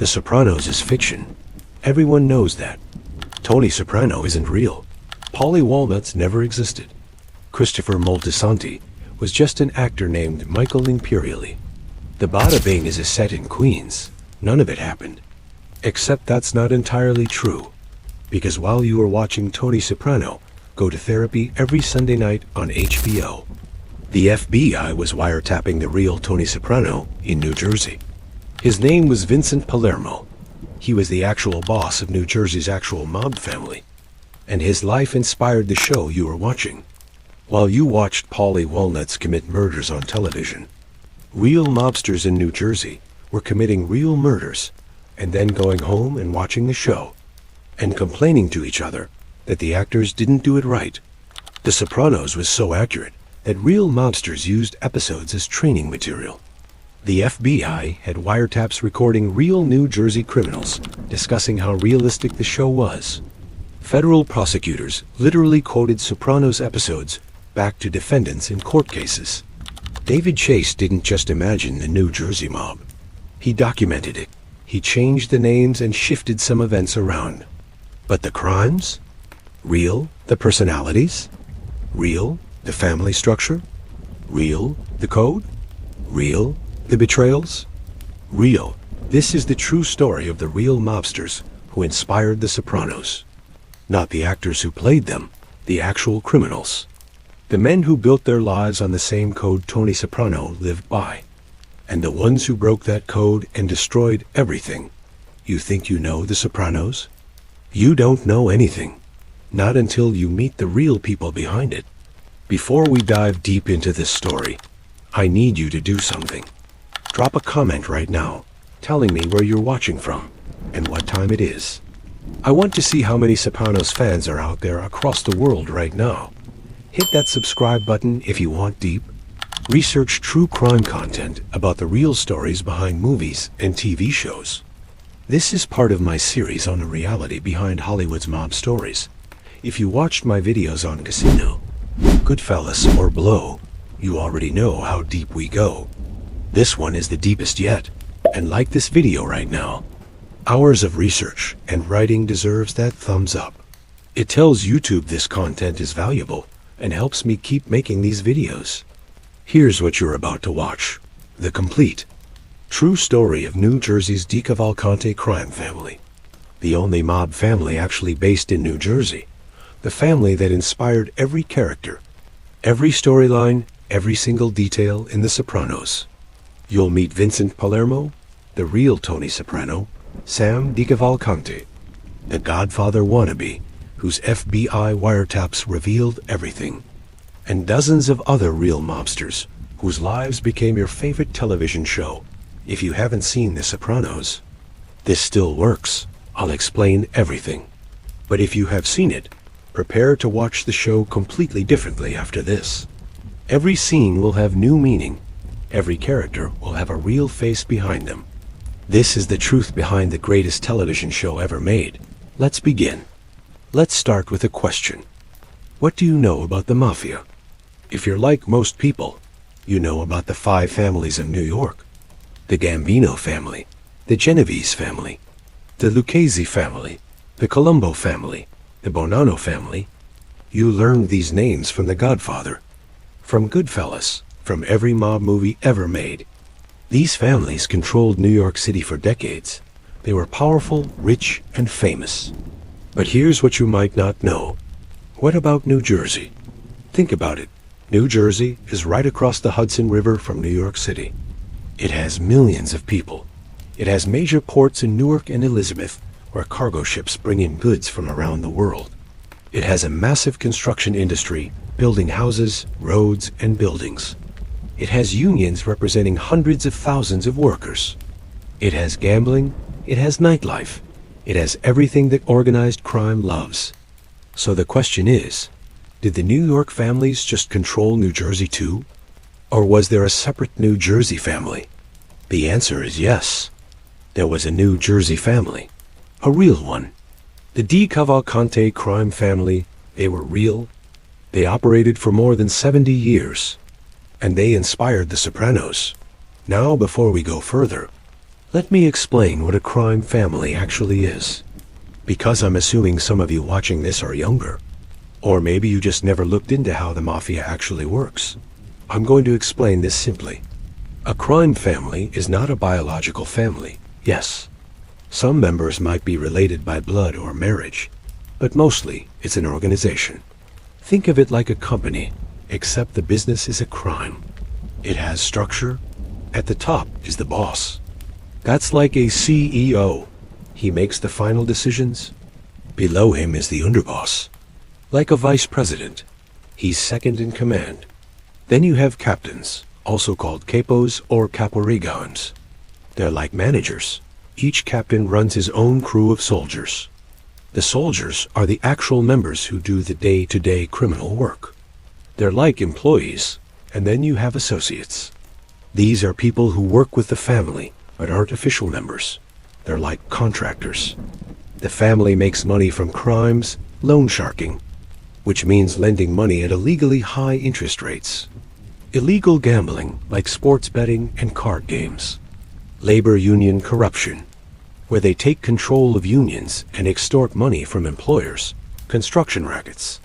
The Sopranos is fiction. Everyone knows that. Tony Soprano isn't real. Paulie Walnuts never existed. Christopher Moltisanti was just an actor named Michael Imperioli. The Bada Bing is a set in Queens. None of it happened. Except that's not entirely true. Because while you were watching Tony Soprano go to therapy every Sunday night on HBO, the FBI was wiretapping the real Tony Soprano in New Jersey. His name was Vincent Palermo. He was the actual boss of New Jersey's actual mob family. And his life inspired the show you were watching. While you watched Paulie Walnuts commit murders on television, real mobsters in New Jersey were committing real murders and then going home and watching the show and complaining to each other that the actors didn't do it right. The Sopranos was so accurate that real mobsters used episodes as training material. The FBI had wiretaps recording real New Jersey criminals discussing how realistic the show was. Federal prosecutors literally quoted Sopranos episodes back to defendants in court cases. David Chase didn't just imagine the New Jersey mob. He documented it. He changed the names and shifted some events around. But the crimes? Real. The personalities? Real. The family structure? Real. The code? Real. The betrayals? Real. This is the true story of the real mobsters who inspired The Sopranos. Not the actors who played them, the actual criminals. The men who built their lives on the same code Tony Soprano lived by. And the ones who broke that code and destroyed everything. You think you know The Sopranos? You don't know anything. Not until you meet the real people behind it. Before we dive deep into this story, I need you to do something. Drop a comment right now, telling me where you're watching from and what time it is. I want to see how many Sopranos fans are out there across the world right now. Hit that subscribe button if you want deep, research true crime content about the real stories behind movies and TV shows. This is part of my series on the reality behind Hollywood's mob stories. If you watched my videos on Casino, Goodfellas, or Blow, you already know how deep we go. This one is the deepest yet, and like this video right now, hours of research and writing deserves that thumbs up. It tells YouTube this content is valuable and helps me keep making these videos. Here's what you're about to watch. The complete, true story of New Jersey's DeCavalcante crime family. The only mob family actually based in New Jersey. The family that inspired every character, every storyline, every single detail in The Sopranos. You'll meet Vincent Palermo, the real Tony Soprano, Sam DeCavalcante, the Godfather wannabe, whose FBI wiretaps revealed everything, and dozens of other real mobsters whose lives became your favorite television show. If you haven't seen The Sopranos, this still works. I'll explain everything. But if you have seen it, prepare to watch the show completely differently after this. Every scene will have new meaning. Every character will have a real face behind them. This is the truth behind the greatest television show ever made. Let's begin. Let's start with a question. What do you know about the Mafia? If you're like most people, you know about the 5 families of New York. The Gambino family, the Genovese family, the Lucchese family, the Colombo family, the Bonanno family. You learned these names from The Godfather, from Goodfellas, from every mob movie ever made. These families controlled New York City for decades. They were powerful, rich, and famous. But here's what you might not know. What about New Jersey? Think about it. New Jersey is right across the Hudson River from New York City. It has millions of people. It has major ports in Newark and Elizabeth, where cargo ships bring in goods from around the world. It has a massive construction industry, building houses, roads, and buildings. It has unions representing hundreds of thousands of workers. It has gambling. It has nightlife. It has everything that organized crime loves. So the question is, did the New York families just control New Jersey too? Or was there a separate New Jersey family? The answer is yes. There was a New Jersey family. A real one. The DeCavalcante crime family, they were real. They operated for more than 70 years. And they inspired The Sopranos. Now, before we go further, Let me explain what a crime family actually is. Because I'm assuming some of you watching this are younger. Or maybe you just never looked into how the Mafia actually works. I'm going to explain this simply. A crime family is not a biological family. Yes, some members might be related by blood or marriage, but mostly it's an organization. Think of it like a company, except the business is a crime. It has structure. At the top is the boss. That's like a CEO. He makes the final decisions. Below him is the underboss. Like a vice president. He's second in command. Then you have captains, also called capos or caporigans. They're like managers. Each captain runs his own crew of soldiers. The soldiers are the actual members who do the day-to-day criminal work. They're like employees, and then you have associates. These are people who work with the family, but aren't official members. They're like contractors. The family makes money from crimes, loan sharking, which means lending money at illegally high interest rates. Illegal gambling, like sports betting and card games. Labor union corruption, where they take control of unions and extort money from employers. Construction rackets.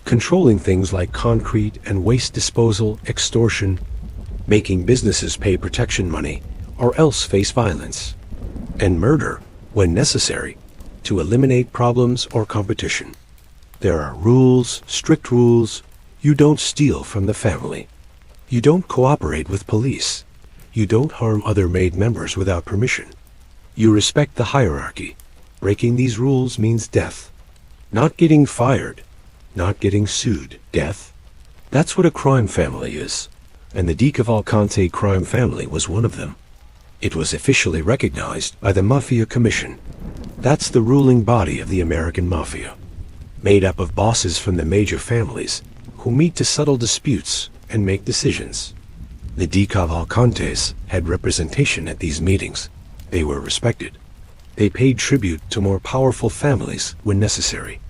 Controlling things like concrete and waste disposal, extortion, making businesses pay protection money or else face violence. And murder, when necessary, to eliminate problems or competition. There are rules, strict rules. You don't steal from the family. You don't cooperate with police. You don't harm other made members without permission. You respect the hierarchy. Breaking these rules means death. Not getting fired. Not getting sued. Death. That's what a crime family is. And the DeCavalcante crime family was one of them. It was officially recognized by the Mafia Commission. That's the ruling body of the American Mafia. Made up of bosses from the major families who meet to settle disputes and make decisions. The DeCavalcantes had representation at these meetings. They were respected. They paid tribute to more powerful families when necessary.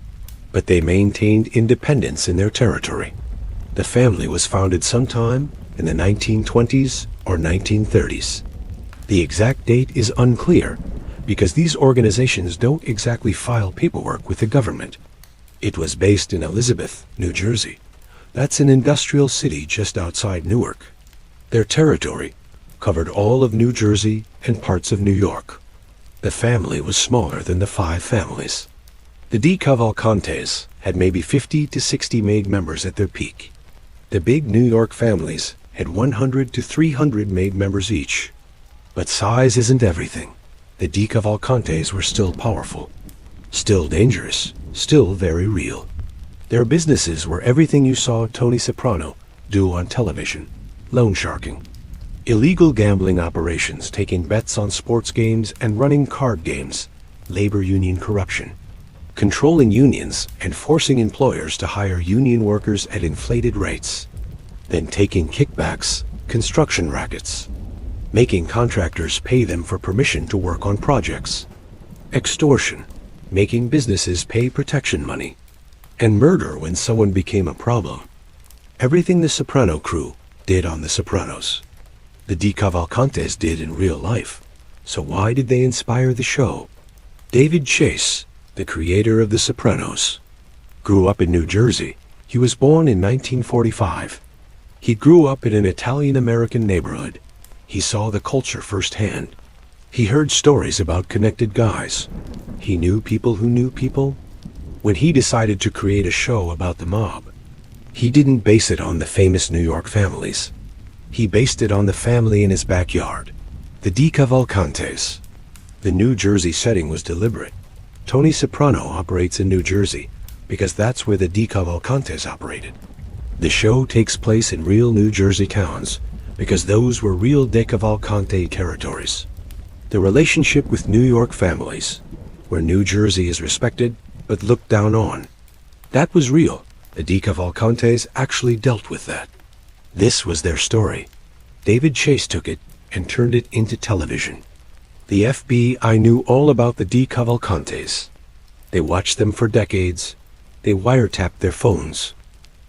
But they maintained independence in their territory. The family was founded sometime in the 1920s or 1930s. The exact date is unclear because these organizations don't exactly file paperwork with the government. It was based in Elizabeth, New Jersey. That's an industrial city just outside Newark. Their territory covered all of New Jersey and parts of New York. The family was smaller than the 5 families. The DeCavalcantes had maybe 50 to 60 made members at their peak. The big New York families had 100 to 300 made members each. But size isn't everything. The DeCavalcantes were still powerful, still dangerous, still very real. Their businesses were everything you saw Tony Soprano do on television. Loan sharking, illegal gambling operations, taking bets on sports games and running card games, labor union corruption, controlling unions and forcing employers to hire union workers at inflated rates, then taking kickbacks, construction rackets, making contractors pay them for permission to work on projects, extortion, making businesses pay protection money, and murder when someone became a problem. Everything the Soprano crew did on The Sopranos, the DeCavalcantes did in real life. So why did they inspire the show? David Chase, the creator of The Sopranos, grew up in New Jersey. He was born in 1945. He grew up in an Italian-American neighborhood. He saw the culture firsthand. He heard stories about connected guys. He knew people who knew people. When he decided to create a show about the mob, he didn't base it on the famous New York families. He based it on the family in his backyard, the DeCavalcantes. The New Jersey setting was deliberate. Tony Soprano operates in New Jersey because that's where the DeCavalcantes operated. The show takes place in real New Jersey towns because those were real DeCavalcante territories. The relationship with New York families, where New Jersey is respected but looked down on, that was real. The DeCavalcantes actually dealt with that. This was their story. David Chase took it and turned it into television. The FBI knew all about the DeCavalcantes. They watched them for decades. They wiretapped their phones.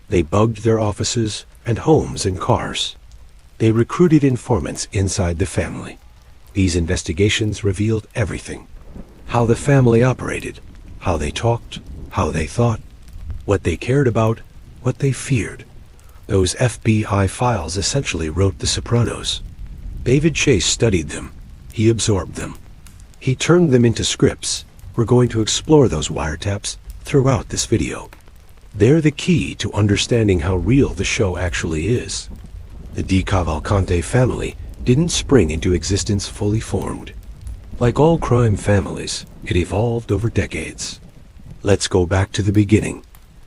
They bugged their offices and homes and cars. They recruited informants inside the family. These investigations revealed everything. How the family operated, how they talked, how they thought, what they cared about, what they feared. Those FBI files essentially wrote The Sopranos. David Chase studied them. He absorbed them. He turned them into scripts. We're going to explore those wiretaps throughout this video. They're the key to understanding how real the show actually is. The DeCavalcante family didn't spring into existence fully formed. Like all crime families, it evolved over decades. Let's go back to the beginning.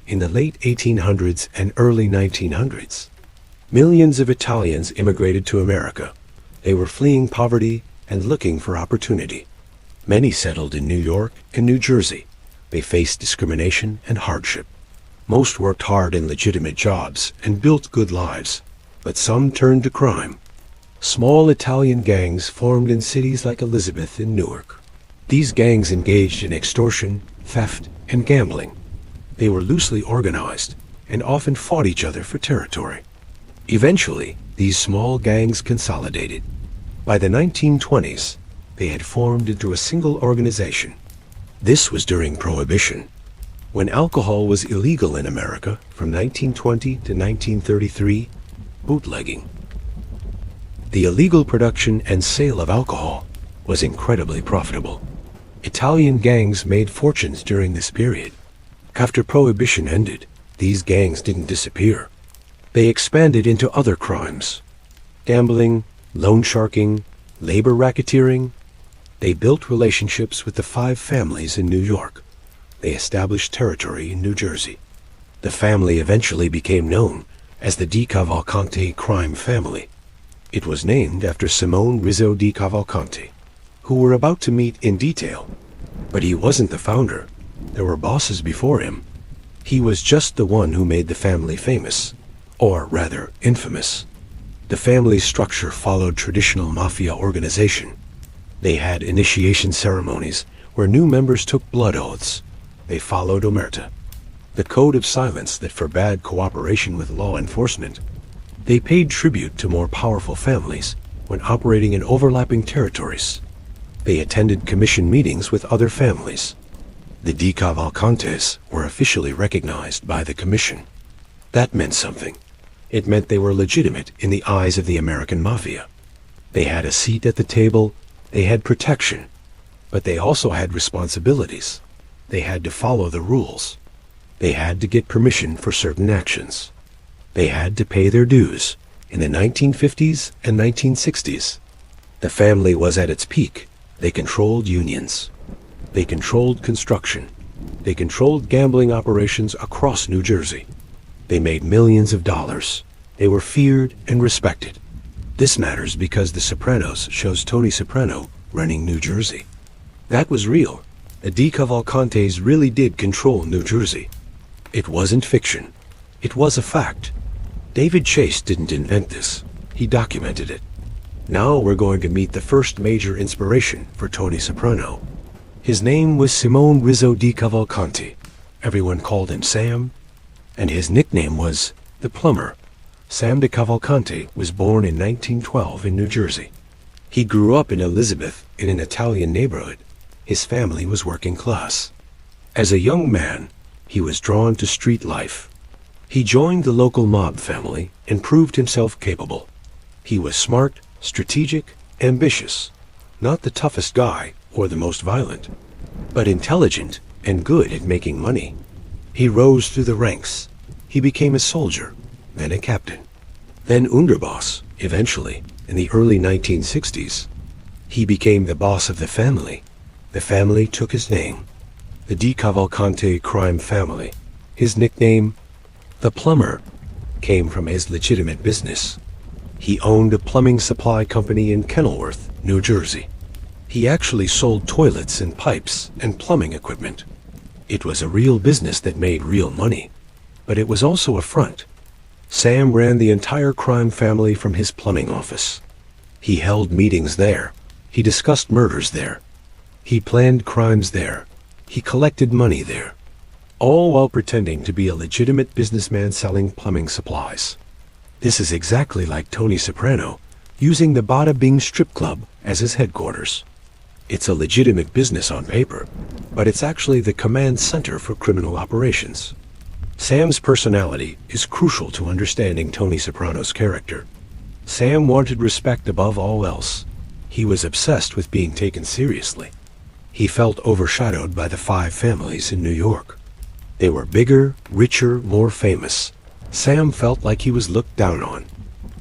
In the late 1800s and early 1900s, millions of Italians immigrated to America. They were fleeing poverty and looking for opportunity. Many settled in New York and New Jersey. They faced discrimination and hardship. Most worked hard in legitimate jobs and built good lives, but some turned to crime. Small Italian gangs formed in cities like Elizabeth and Newark. These gangs engaged in extortion, theft, and gambling. They were loosely organized and often fought each other for territory. Eventually, these small gangs consolidated. By the 1920s, they had formed into a single organization. This was during Prohibition, when alcohol was illegal in America from 1920 to 1933, bootlegging. The illegal production and sale of alcohol was incredibly profitable. Italian gangs made fortunes during this period. After Prohibition ended, these gangs didn't disappear. They expanded into other crimes: gambling, loan sharking, labor racketeering. They built relationships with the 5 families in New York. They established territory in New Jersey. The family eventually became known as the DeCavalcante crime family. It was named after Simone Rizzo DeCavalcante, who we're about to meet in detail. But he wasn't the founder. There were bosses before him. He was just the one who made the family famous, or rather infamous. The family structure followed traditional Mafia organization. They had initiation ceremonies where new members took blood oaths. They followed omerta, the code of silence that forbade cooperation with law enforcement. They paid tribute to more powerful families when operating in overlapping territories. They attended commission meetings with other families. The DeCavalcantes were officially recognized by the commission. That meant something. It meant they were legitimate in the eyes of the American Mafia. They had a seat at the table, they had protection, but they also had responsibilities. They had to follow the rules. They had to get permission for certain actions. They had to pay their dues. In the 1950s and 1960s, the family was at its peak. They controlled unions. They controlled construction. They controlled gambling operations across New Jersey. They made millions of dollars. They were feared and respected. This matters because The Sopranos shows Tony Soprano running New Jersey. That was real. The DeCavalcantes really did control New Jersey. It wasn't fiction. It was a fact. David Chase didn't invent this. He documented it. Now we're going to meet the first major inspiration for Tony Soprano. His name was Simone Rizzo DeCavalcante. Everyone called him Sam, and his nickname was the Plumber. Sam DeCavalcante was born in 1912 in New Jersey. He grew up in Elizabeth in an Italian neighborhood. His family was working class. As a young man, he was drawn to street life. He joined the local mob family and proved himself capable. He was smart, strategic, ambitious. Not the toughest guy or the most violent, but intelligent and good at making money. He rose through the ranks. He became a soldier, then a captain, then underboss. Eventually, in the early 1960s, he became the boss of the family. The family took his name, the DeCavalcante crime family. His nickname, the Plumber, came from his legitimate business. He owned a plumbing supply company in Kenilworth, New Jersey. He actually sold toilets and pipes and plumbing equipment. It was a real business that made real money, but it was also a front. Sam ran the entire crime family from his plumbing office. He held meetings there. He discussed murders there. He planned crimes there. He collected money there, all while pretending to be a legitimate businessman selling plumbing supplies. This is exactly like Tony Soprano using the Bada Bing strip club as his headquarters. It's a legitimate business on paper, but it's actually the command center for criminal operations. Sam's personality is crucial to understanding Tony Soprano's character. Sam wanted respect above all else. He was obsessed with being taken seriously. He felt overshadowed by the 5 families in New York. They were bigger, richer, more famous. Sam felt like he was looked down on.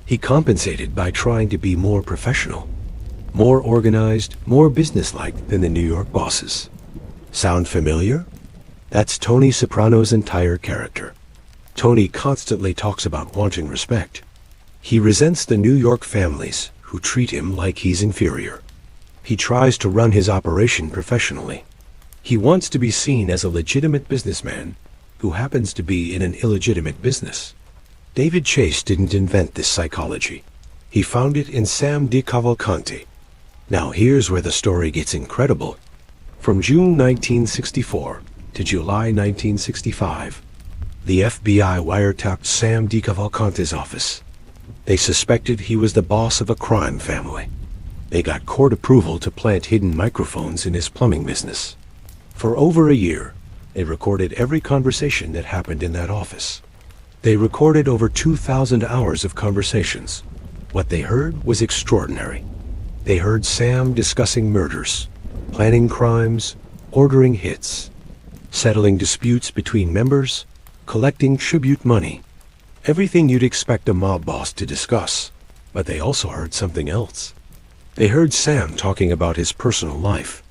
He compensated by trying to be more professional, more organized, more businesslike than the New York bosses. Sound familiar? That's Tony Soprano's entire character. Tony constantly talks about wanting respect. He resents the New York families who treat him like he's inferior. He tries to run his operation professionally. He wants to be seen as a legitimate businessman who happens to be in an illegitimate business. David Chase didn't invent this psychology. He found it in Sam DeCavalcante. Now here's where the story gets incredible. From June 1964 to July 1965, the FBI wiretapped Sam DeCavalcante's office. They suspected he was the boss of a crime family. They got court approval to plant hidden microphones in his plumbing business. For over a year, they recorded every conversation that happened in that office. They recorded over 2,000 hours of conversations. What they heard was extraordinary. They heard Sam discussing murders, planning crimes, ordering hits, settling disputes between members, collecting tribute money. Everything you'd expect a mob boss to discuss. But they also heard something else. They heard Sam talking about his personal life,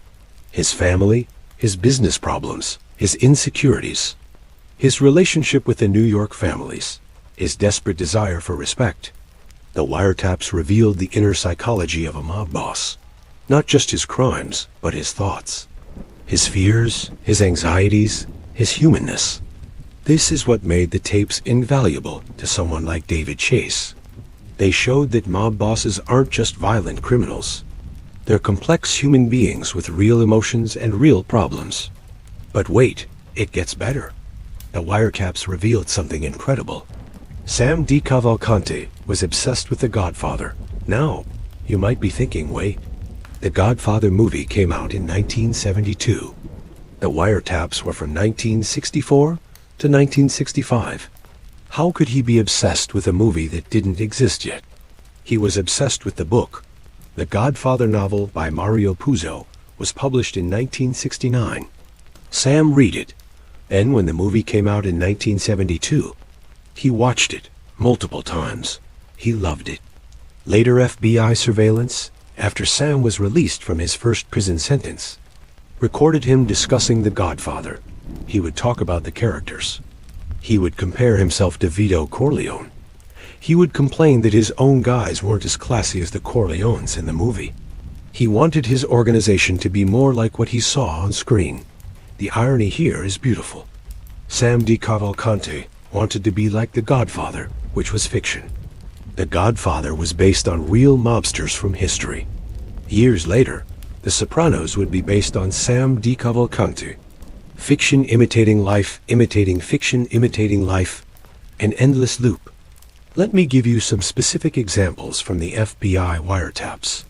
his family, his business problems, his insecurities, his relationship with the New York families, his desperate desire for respect. The wiretaps revealed the inner psychology of a mob boss. Not just his crimes, but his thoughts, his fears, his anxieties, his humanness. This is what made the tapes invaluable to someone like David Chase. They showed that mob bosses aren't just violent criminals. They're complex human beings with real emotions and real problems. But wait, it gets better. The wiretaps revealed something incredible. Sam DeCavalcante was obsessed with The Godfather. Now, you might be thinking, wait, The Godfather movie came out in 1972. The wiretaps were from 1964 to 1965. How could he be obsessed with a movie that didn't exist yet? He was obsessed with the book. The Godfather novel by Mario Puzo was published in 1969. Sam read it. Then when the movie came out in 1972, he watched it multiple times. He loved it. Later FBI surveillance, after Sam was released from his first prison sentence, recorded him discussing The Godfather. He would talk about the characters. He would compare himself to Vito Corleone. He would complain that his own guys weren't as classy as the Corleones in the movie. He wanted his organization to be more like what he saw on screen. The irony here is beautiful. Sam DeCavalcante wanted to be like The Godfather, which was fiction. The Godfather was based on real mobsters from history. Years later, The Sopranos would be based on Sam DeCavalcante. Fiction imitating life, imitating fiction, imitating life, an endless loop. Let me give you some specific examples from the FBI wiretaps.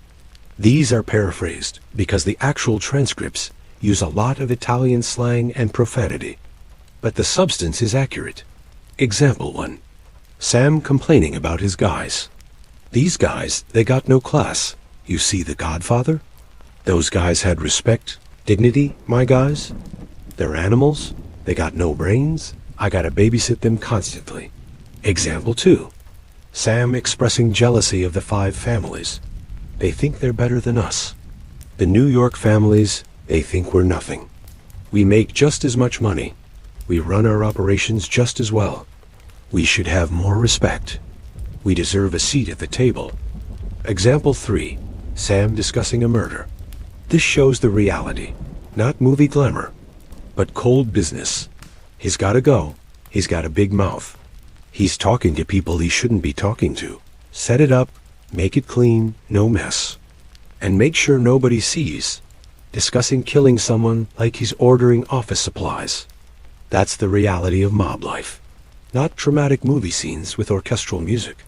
These are paraphrased because the actual transcripts use a lot of Italian slang and profanity, but the substance is accurate. Example 1. Sam complaining about his guys. These guys, they got no class. You see The Godfather? Those guys had respect, dignity, my guys. They're animals. They got no brains. I gotta babysit them constantly. Example 2. Sam expressing jealousy of the 5 families. They think they're better than us. The New York families, they think we're nothing. We make just as much money. We run our operations just as well. We should have more respect. We deserve a seat at the table. Example 3. Sam discussing a murder. This shows the reality, not movie glamour, but cold business. He's gotta go. He's got a big mouth. He's talking to people he shouldn't be talking to. Set it up, make it clean, no mess. And make sure nobody sees. Discussing killing someone like he's ordering office supplies. That's the reality of mob life. Not dramatic movie scenes with orchestral music.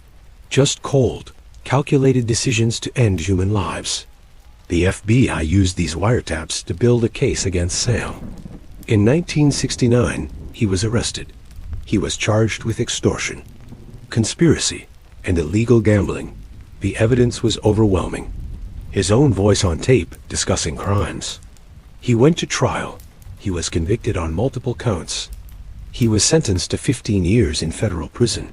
Just cold, calculated decisions to end human lives. The FBI used these wiretaps to build a case against Sam. In 1969, he was arrested. He was charged with extortion, conspiracy, and illegal gambling. The evidence was overwhelming. His own voice on tape discussing crimes. He went to trial. He was convicted on multiple counts. He was sentenced to 15 years in federal prison.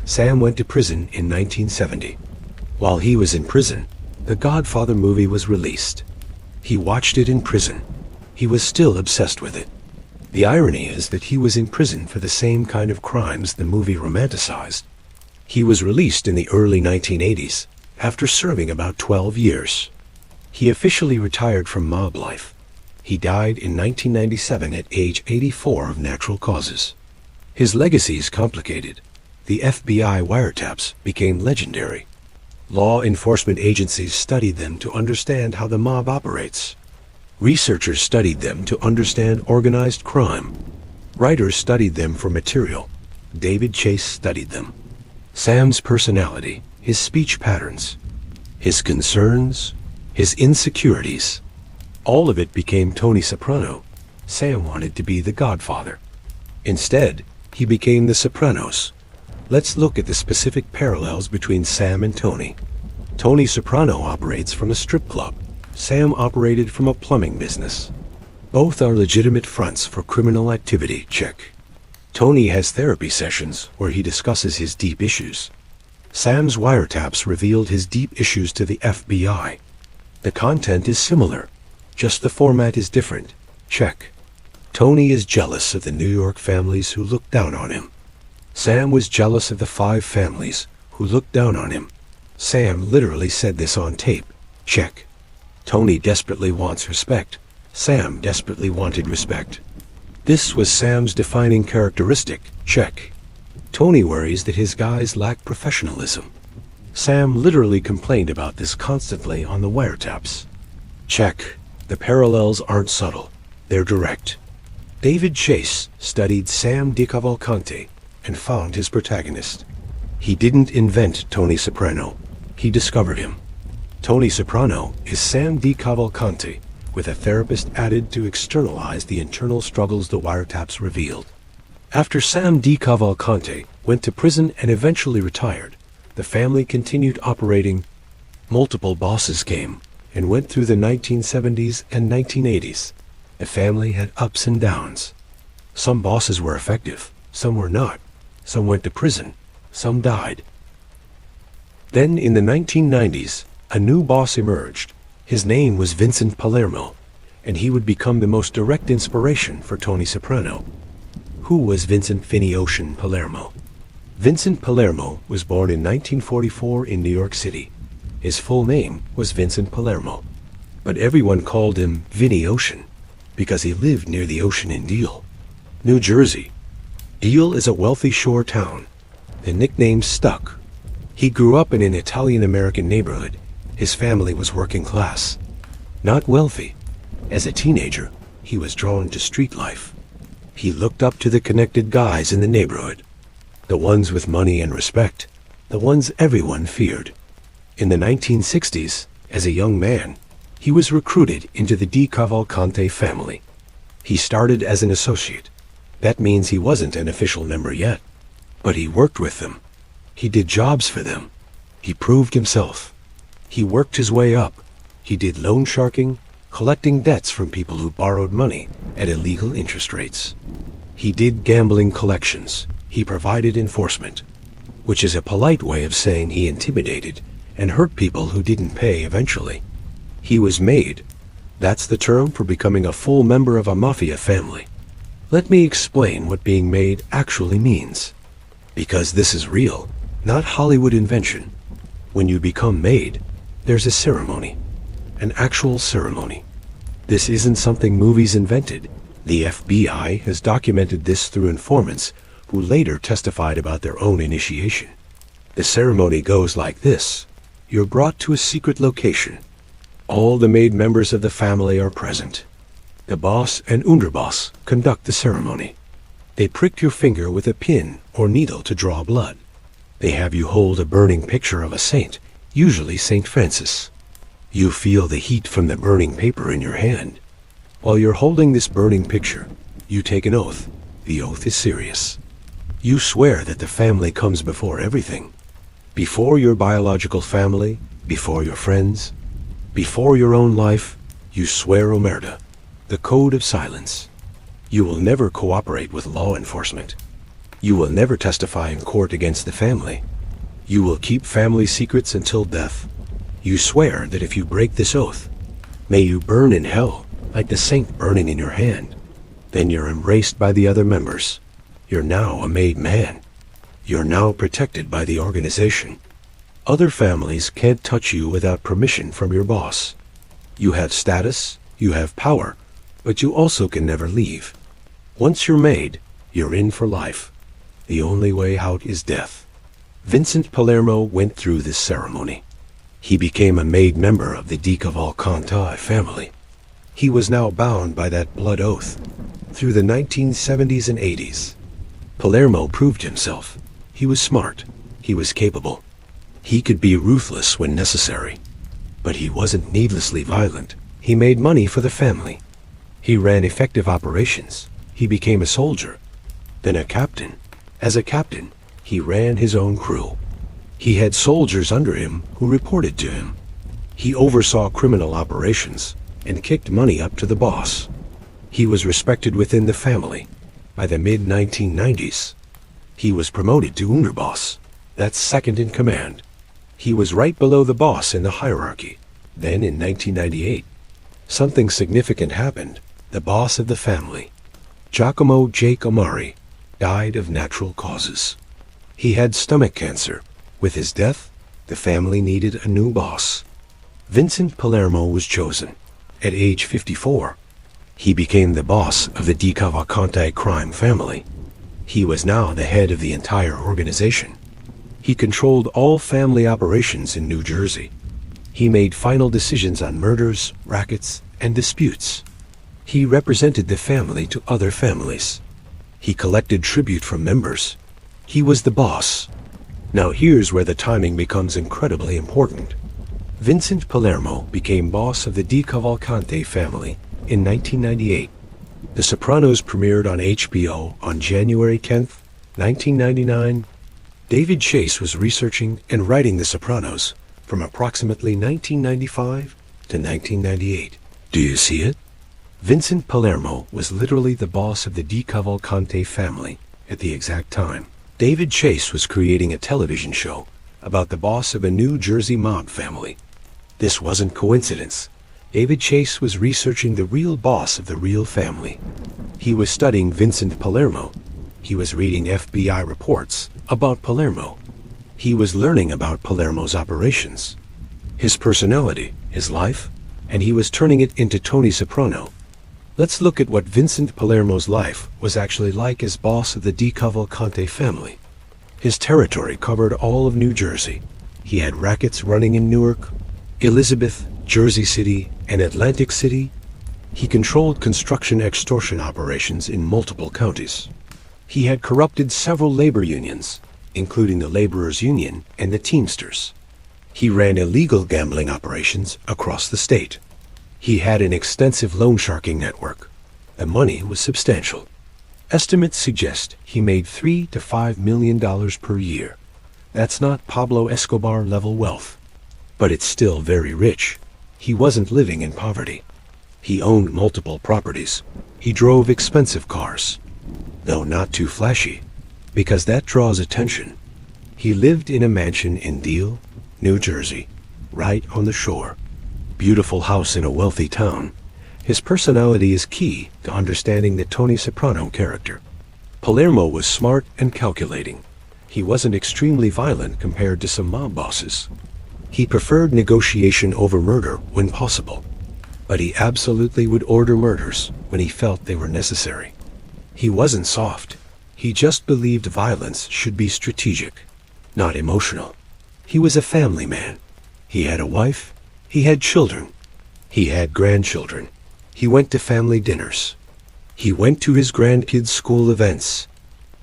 Sam went to prison in 1970. While he was in prison, the Godfather movie was released. He watched it in prison. He was still obsessed with it. The irony is that he was in prison for the same kind of crimes the movie romanticized. He was released in the early 1980s, after serving about 12 years. He officially retired from mob life. He died in 1997 at age 84 of natural causes. His legacy is complicated. The FBI wiretaps became legendary. Law enforcement agencies studied them to understand how the mob operates. Researchers studied them to understand organized crime. Writers studied them for material. David Chase studied them. Sam's personality, his speech patterns, his concerns, his insecurities. All of it became Tony Soprano. Sam wanted to be the Godfather. Instead, he became the Sopranos. Let's look at the specific parallels between Sam and Tony. Tony Soprano operates from a strip club. Sam operated from a plumbing business. Both are legitimate fronts for criminal activity, check. Tony has therapy sessions where he discusses his deep issues. Sam's wiretaps revealed his deep issues to the FBI. The content is similar, just the format is different, check. Tony is jealous of the New York families who looked down on him. Sam was jealous of the 5 families who looked down on him. Sam literally said this on tape, check. Tony desperately wants respect. Sam desperately wanted respect. This was Sam's defining characteristic, check. Tony worries that his guys lack professionalism. Sam literally complained about this constantly on the wiretaps. Check. The parallels aren't subtle. They're direct. David Chase studied Sam DeCavalcante and found his protagonist. He didn't invent Tony Soprano. He discovered him. Tony Soprano is Sam DeCavalcante, with a therapist added to externalize the internal struggles the wiretaps revealed. After Sam DeCavalcante went to prison and eventually retired, the family continued operating. Multiple bosses came and went through the 1970s and 1980s. The family had ups and downs. Some bosses were effective, some were not. Some went to prison, some died. Then in the 1990s, a new boss emerged. His name was Vincent Palermo, and he would become the most direct inspiration for Tony Soprano. Who was Vincent "Vinny" Ocean Palermo? Vincent Palermo was born in 1944 in New York City. His full name was Vincent Palermo, but everyone called him Vinny Ocean because he lived near the ocean in Deal, New Jersey. Deal is a wealthy shore town. The nickname stuck. He grew up in an Italian-American neighborhood. His family was working class, not wealthy. As a teenager, he was drawn to street life. He looked up to the connected guys in the neighborhood, the ones with money and respect, the ones everyone feared. In the 1960s, as a young man, he was recruited into the DeCavalcante family. He started as an associate. That means he wasn't an official member yet, but he worked with them. He did jobs for them. He proved himself. He worked his way up. He did loan sharking, collecting debts from people who borrowed money at illegal interest rates. He did gambling collections. He provided enforcement, which is a polite way of saying he intimidated and hurt people who didn't pay eventually. He was made. That's the term for becoming a full member of a mafia family. Let me explain what being made actually means. Because this is real, not Hollywood invention. When you become made, there's a ceremony. An actual ceremony. This isn't something movies invented. The FBI has documented this through informants who later testified about their own initiation. The ceremony goes like this. You're brought to a secret location. All the made members of the family are present. The boss and underboss conduct the ceremony. They prick your finger with a pin or needle to draw blood. They have you hold a burning picture of a saint, usually St. Francis. You feel the heat from the burning paper in your hand. While you're holding this burning picture, you take an oath. The oath is serious. You swear that the family comes before everything. Before your biological family, before your friends, before your own life, you swear omerta, the code of silence. You will never cooperate with law enforcement. You will never testify in court against the family. You will keep family secrets until death. You swear that if you break this oath, may you burn in hell like the saint burning in your hand. Then you're embraced by the other members. You're now a made man. You're now protected by the organization. Other families can't touch you without permission from your boss. You have status, you have power, but you also can never leave. Once you're made, you're in for life. The only way out is death. Vincent Palermo went through this ceremony. He became a made member of the DeCavalcante family. He was now bound by that blood oath. Through the 1970s and 80s, Palermo proved himself. He was smart. He was capable. He could be ruthless when necessary. But he wasn't needlessly violent. He made money for the family. He ran effective operations. He became a soldier, then a captain. As a captain, he ran his own crew. He had soldiers under him who reported to him. He oversaw criminal operations and kicked money up to the boss. He was respected within the family. By the mid-1990s, he was promoted to Underboss. That's second in command. He was right below the boss in the hierarchy. Then in 1998, something significant happened. The boss of the family, Giacomo Jake Amari, died of natural causes. He had stomach cancer. With his death, the family needed a new boss. Vincent Palermo was chosen. At age 54, he became the boss of the DeCavalcante crime family. He was now the head of the entire organization. He controlled all family operations in New Jersey. He made final decisions on murders, rackets, and disputes. He represented the family to other families. He collected tribute from members. He was the boss. Now here's where the timing becomes incredibly important. Vincent Palermo became boss of the DeCavalcante family in 1998. The Sopranos premiered on HBO on January 10th, 1999. David Chase was researching and writing The Sopranos from approximately 1995 to 1998. Do you see it? Vincent Palermo was literally the boss of the DeCavalcante family at the exact time. David Chase was creating a television show about the boss of a New Jersey mob family. This wasn't coincidence. David Chase was researching the real boss of the real family. He was studying Vincent Palermo. He was reading FBI reports about Palermo. He was learning about Palermo's operations, his personality, his life, and he was turning it into Tony Soprano. Let's look at what Vincent Palermo's life was actually like as boss of the DeCavalcante family. His territory covered all of New Jersey. He had rackets running in Newark, Elizabeth, Jersey City, and Atlantic City. He controlled construction extortion operations in multiple counties. He had corrupted several labor unions, including the Laborers Union and the Teamsters. He ran illegal gambling operations across the state. He had an extensive loan sharking network. The money was substantial. Estimates suggest he made $3 to $5 million per year. That's not Pablo Escobar level wealth, but it's still very rich. He wasn't living in poverty. He owned multiple properties. He drove expensive cars. Though not too flashy, because that draws attention. He lived in a mansion in Deal, New Jersey, right on the shore. Beautiful house in a wealthy town. His personality is key to understanding the Tony Soprano character. Palermo was smart and calculating. He wasn't extremely violent compared to some mob bosses. He preferred negotiation over murder when possible, but he absolutely would order murders when he felt they were necessary. He wasn't soft. He just believed violence should be strategic, not emotional. He was a family man. He had a wife. He had children. He had grandchildren. He went to family dinners. He went to his grandkids' school events.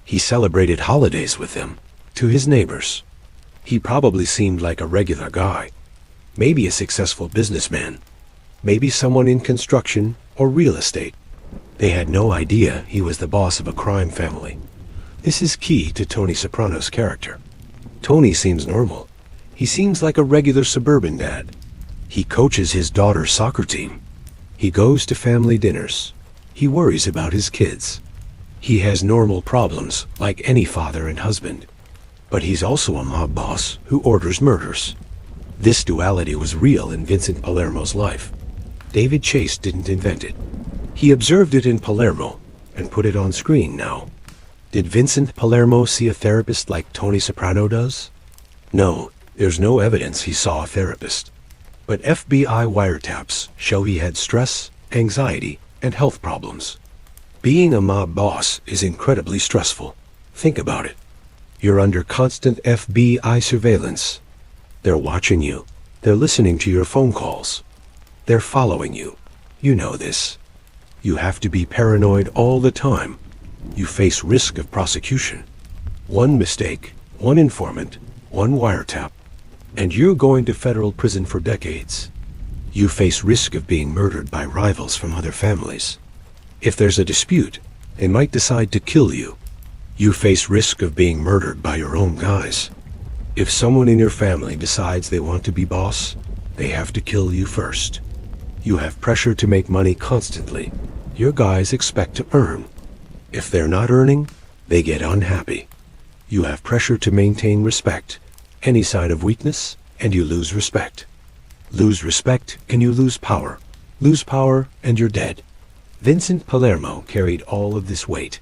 He celebrated holidays with them, to his neighbors. He probably seemed like a regular guy. Maybe a successful businessman. Maybe someone in construction or real estate. They had no idea he was the boss of a crime family. This is key to Tony Soprano's character. Tony seems normal. He seems like a regular suburban dad. He coaches his daughter's soccer team. He goes to family dinners. He worries about his kids. He has normal problems like any father and husband. But he's also a mob boss who orders murders. This duality was real in Vincent Palermo's life. David Chase didn't invent it. He observed it in Palermo and put it on screen now. Did Vincent Palermo see a therapist like Tony Soprano does? No, there's no evidence he saw a therapist. But FBI wiretaps show he had stress, anxiety, and health problems. Being a mob boss is incredibly stressful. Think about it. You're under constant FBI surveillance. They're watching you. They're listening to your phone calls. They're following you. You know this. You have to be paranoid all the time. You face risk of prosecution. One mistake, one informant, one wiretap, and you're going to federal prison for decades. You face risk of being murdered by rivals from other families. If there's a dispute, they might decide to kill you. You face risk of being murdered by your own guys. If someone in your family decides they want to be boss, they have to kill you first. You have pressure to make money constantly. Your guys expect to earn. If they're not earning, they get unhappy. You have pressure to maintain respect. Any sign of weakness, and you lose respect. Lose respect, and you lose power. Lose power, and you're dead. Vincent Palermo carried all of this weight.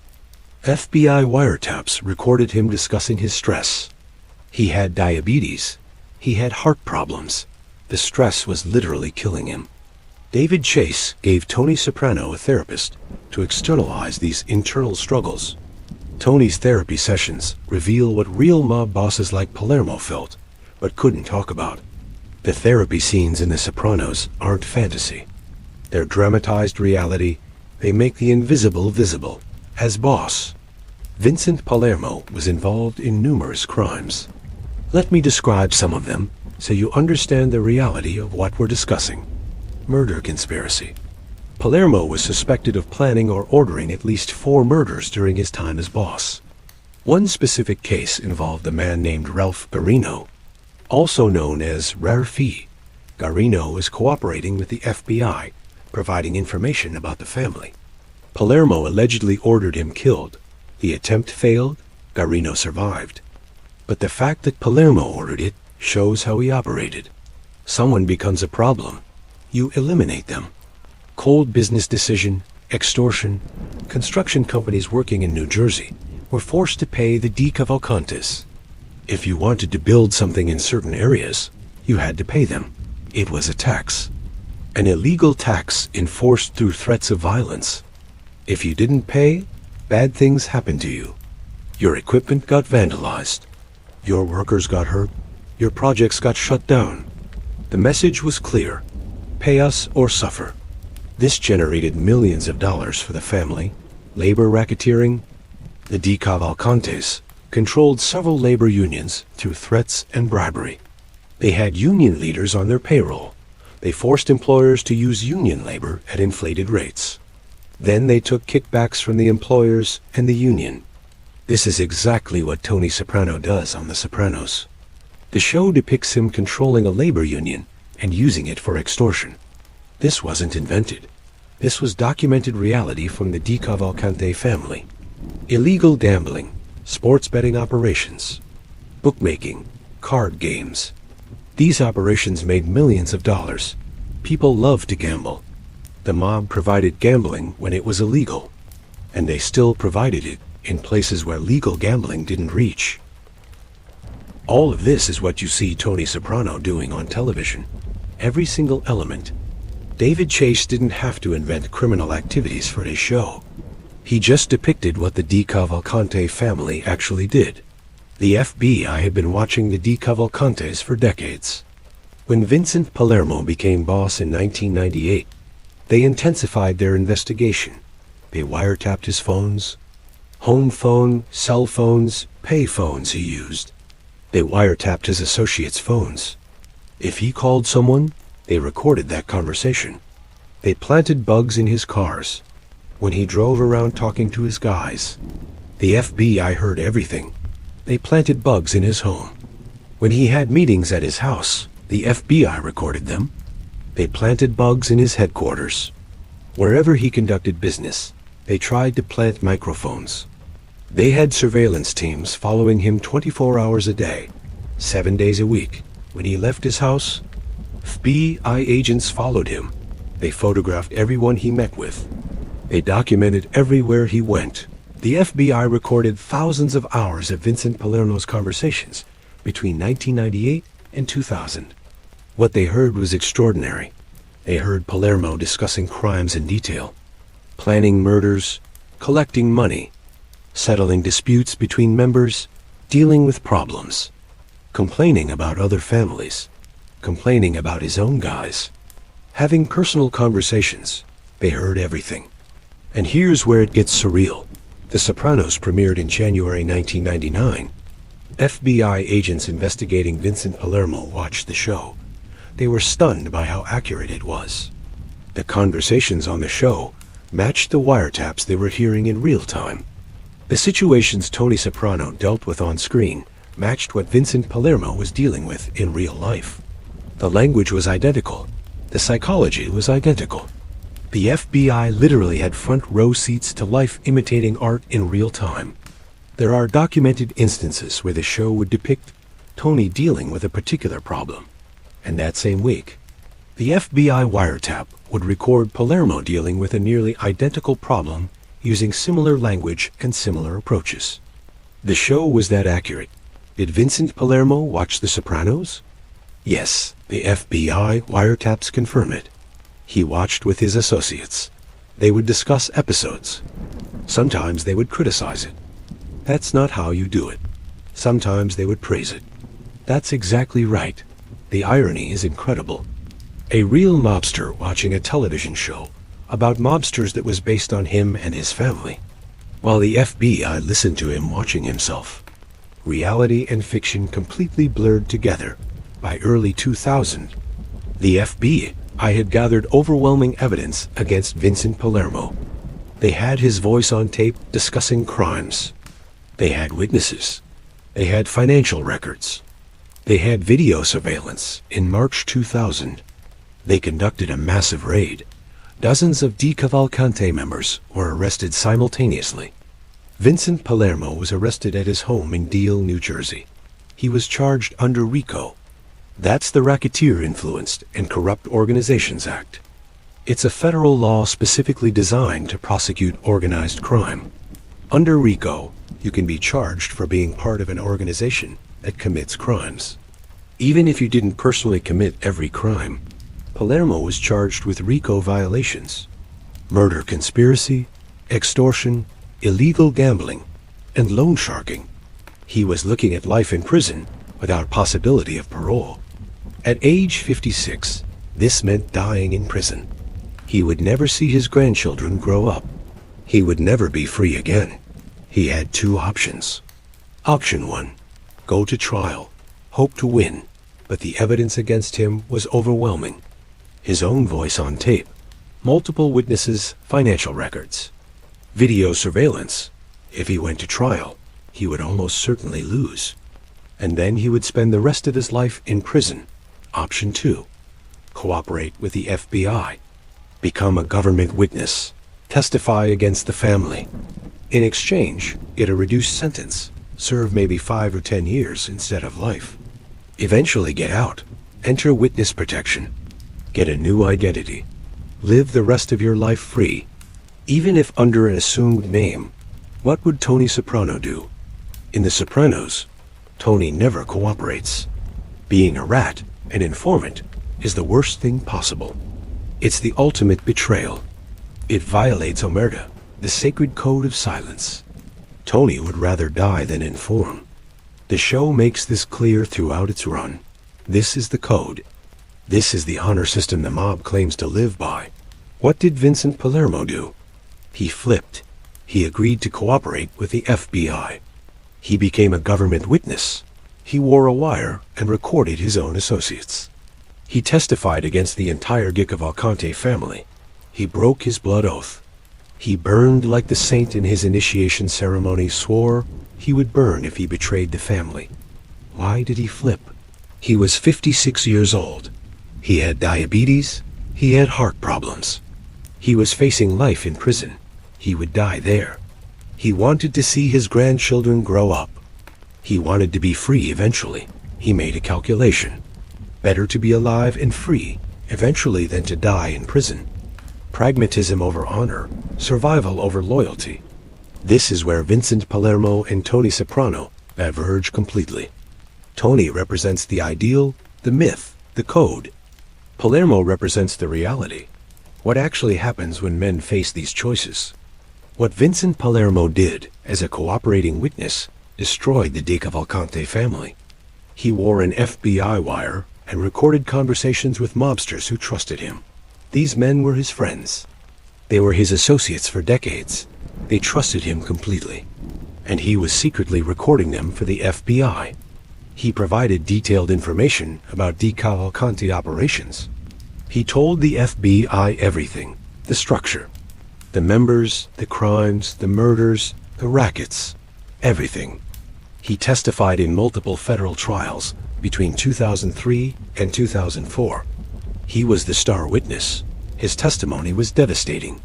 FBI wiretaps recorded him discussing his stress. He had diabetes. He had heart problems. The stress was literally killing him. David Chase gave Tony Soprano a therapist to externalize these internal struggles. Tony's therapy sessions reveal what real mob bosses like Palermo felt, but couldn't talk about. The therapy scenes in The Sopranos aren't fantasy. They're dramatized reality. They make the invisible visible. As boss, Vincent Palermo was involved in numerous crimes. Let me describe some of them so you understand the reality of what we're discussing. Murder conspiracy. Palermo was suspected of planning or ordering at least 4 murders during his time as boss. One specific case involved a man named Ralph Garino, also known as Rarefie. Garino was cooperating with the FBI, providing information about the family. Palermo allegedly ordered him killed. The attempt failed. Garino survived. But the fact that Palermo ordered it shows how he operated. Someone becomes a problem. You eliminate them. Cold business decision, extortion. Construction companies working in New Jersey were forced to pay the DeCavalcantes. If you wanted to build something in certain areas, you had to pay them. It was a tax. An illegal tax enforced through threats of violence. If you didn't pay, bad things happened to you. Your equipment got vandalized. Your workers got hurt. Your projects got shut down. The message was clear. Pay us or suffer. This generated millions of dollars for the family. Labor racketeering. The DeCavalcantes controlled several labor unions through threats and bribery. They had union leaders on their payroll. They forced employers to use union labor at inflated rates. Then they took kickbacks from the employers and the union. This is exactly what Tony Soprano does on The Sopranos. The show depicts him controlling a labor union and using it for extortion. This wasn't invented. This was documented reality from the DeCavalcante family. Illegal gambling, sports betting operations, bookmaking, card games. These operations made millions of dollars. People loved to gamble. The mob provided gambling when it was illegal, and they still provided it in places where legal gambling didn't reach. All of this is what you see Tony Soprano doing on television. Every single element. David Chase didn't have to invent criminal activities for his show. He just depicted what the DeCavalcante family actually did. The FBI had been watching the DeCavalcantes for decades. When Vincent Palermo became boss in 1998, they intensified their investigation. They wiretapped his phones, home phone, cell phones, pay phones he used. They wiretapped his associates' phones. If he called someone, they recorded that conversation. They planted bugs in his cars. When he drove around talking to his guys, the FBI heard everything. They planted bugs in his home. When he had meetings at his house, the FBI recorded them. They planted bugs in his headquarters. Wherever he conducted business, they tried to plant microphones. They had surveillance teams following him 24 hours a day, 7 days a week. When he left his house, FBI agents followed him. They photographed everyone he met with. They documented everywhere he went. The FBI recorded thousands of hours of Vincent Palermo's conversations between 1998 and 2000. What they heard was extraordinary. They heard Palermo discussing crimes in detail, planning murders, collecting money, settling disputes between members, dealing with problems, complaining about other families, complaining about his own guys, having personal conversations. They heard everything. And here's where it gets surreal. The Sopranos premiered in January 1999. FBI agents investigating Vincent Palermo watched the show. They were stunned by how accurate it was. The conversations on the show matched the wiretaps they were hearing in real time. The situations Tony Soprano dealt with on screen matched what Vincent Palermo was dealing with in real life. The language was identical. The psychology was identical. The FBI literally had front row seats to life imitating art in real time. There are documented instances where the show would depict Tony dealing with a particular problem, and that same week, the FBI wiretap would record Palermo dealing with a nearly identical problem using similar language and similar approaches. The show was that accurate. Did Vincent Palermo watch The Sopranos? Yes, the FBI wiretaps confirm it. He watched with his associates. They would discuss episodes. Sometimes they would criticize it. That's not how you do it. Sometimes they would praise it. That's exactly right. The irony is incredible. A real mobster watching a television show about mobsters that was based on him and his family, while the FBI listened to him watching himself. Reality and fiction completely blurred together. By early 2000, the FBI had gathered overwhelming evidence against Vincent Palermo. They had his voice on tape discussing crimes. They had witnesses. They had financial records. They had video surveillance. In March 2000, they conducted a massive raid. Dozens of DeCavalcante members were arrested simultaneously. Vincent Palermo was arrested at his home in Deal, New Jersey. He was charged under RICO. That's the Racketeer-Influenced and Corrupt Organizations Act. It's a federal law specifically designed to prosecute organized crime. Under RICO, you can be charged for being part of an organization that commits crimes. Even if you didn't personally commit every crime, Palermo was charged with RICO violations: murder conspiracy, extortion, illegal gambling, and loan sharking. He was looking at life in prison without possibility of parole. At age 56, this meant dying in prison. He would never see his grandchildren grow up. He would never be free again. He had two options. Option 1, go to trial, hope to win, but the evidence against him was overwhelming. His own voice on tape, multiple witnesses, financial records, video surveillance. If he went to trial, he would almost certainly lose. And then he would spend the rest of his life in prison. Option 2, cooperate with the FBI, become a government witness, testify against the family. In exchange, get a reduced sentence, serve maybe 5 or 10 years instead of life. Eventually get out, enter witness protection, get a new identity, live the rest of your life free, even if under an assumed name. What would Tony Soprano do? In The Sopranos, Tony never cooperates. Being a rat, an informant, is the worst thing possible. It's the ultimate betrayal. It violates omerta, the sacred code of silence. Tony would rather die than inform. The show makes this clear throughout its run. This is the code. This is the honor system the mob claims to live by. What did Vincent Palermo do? He flipped. He agreed to cooperate with the FBI. He became a government witness. He wore a wire and recorded his own associates. He testified against the entire DeCavalcante family. He broke his blood oath. He burned like the saint in his initiation ceremony swore he would burn if he betrayed the family. Why did he flip? He was 56 years old. He had diabetes. He had heart problems. He was facing life in prison. He would die there. He wanted to see his grandchildren grow up. He wanted to be free eventually. He made a calculation. Better to be alive and free eventually than to die in prison. Pragmatism over honor, survival over loyalty. This is where Vincent Palermo and Tony Soprano diverge completely. Tony represents the ideal, the myth, the code. Palermo represents the reality. What actually happens when men face these choices? What Vincent Palermo did as a cooperating witness destroyed the DeCavalcante family. He wore an FBI wire and recorded conversations with mobsters who trusted him. These men were his friends. They were his associates for decades. They trusted him completely. And he was secretly recording them for the FBI. He provided detailed information about DeCavalcante operations. He told the FBI everything, the structure, the members, the crimes, the murders, the rackets, everything. He testified in multiple federal trials between 2003 and 2004. He was the star witness. His testimony was devastating.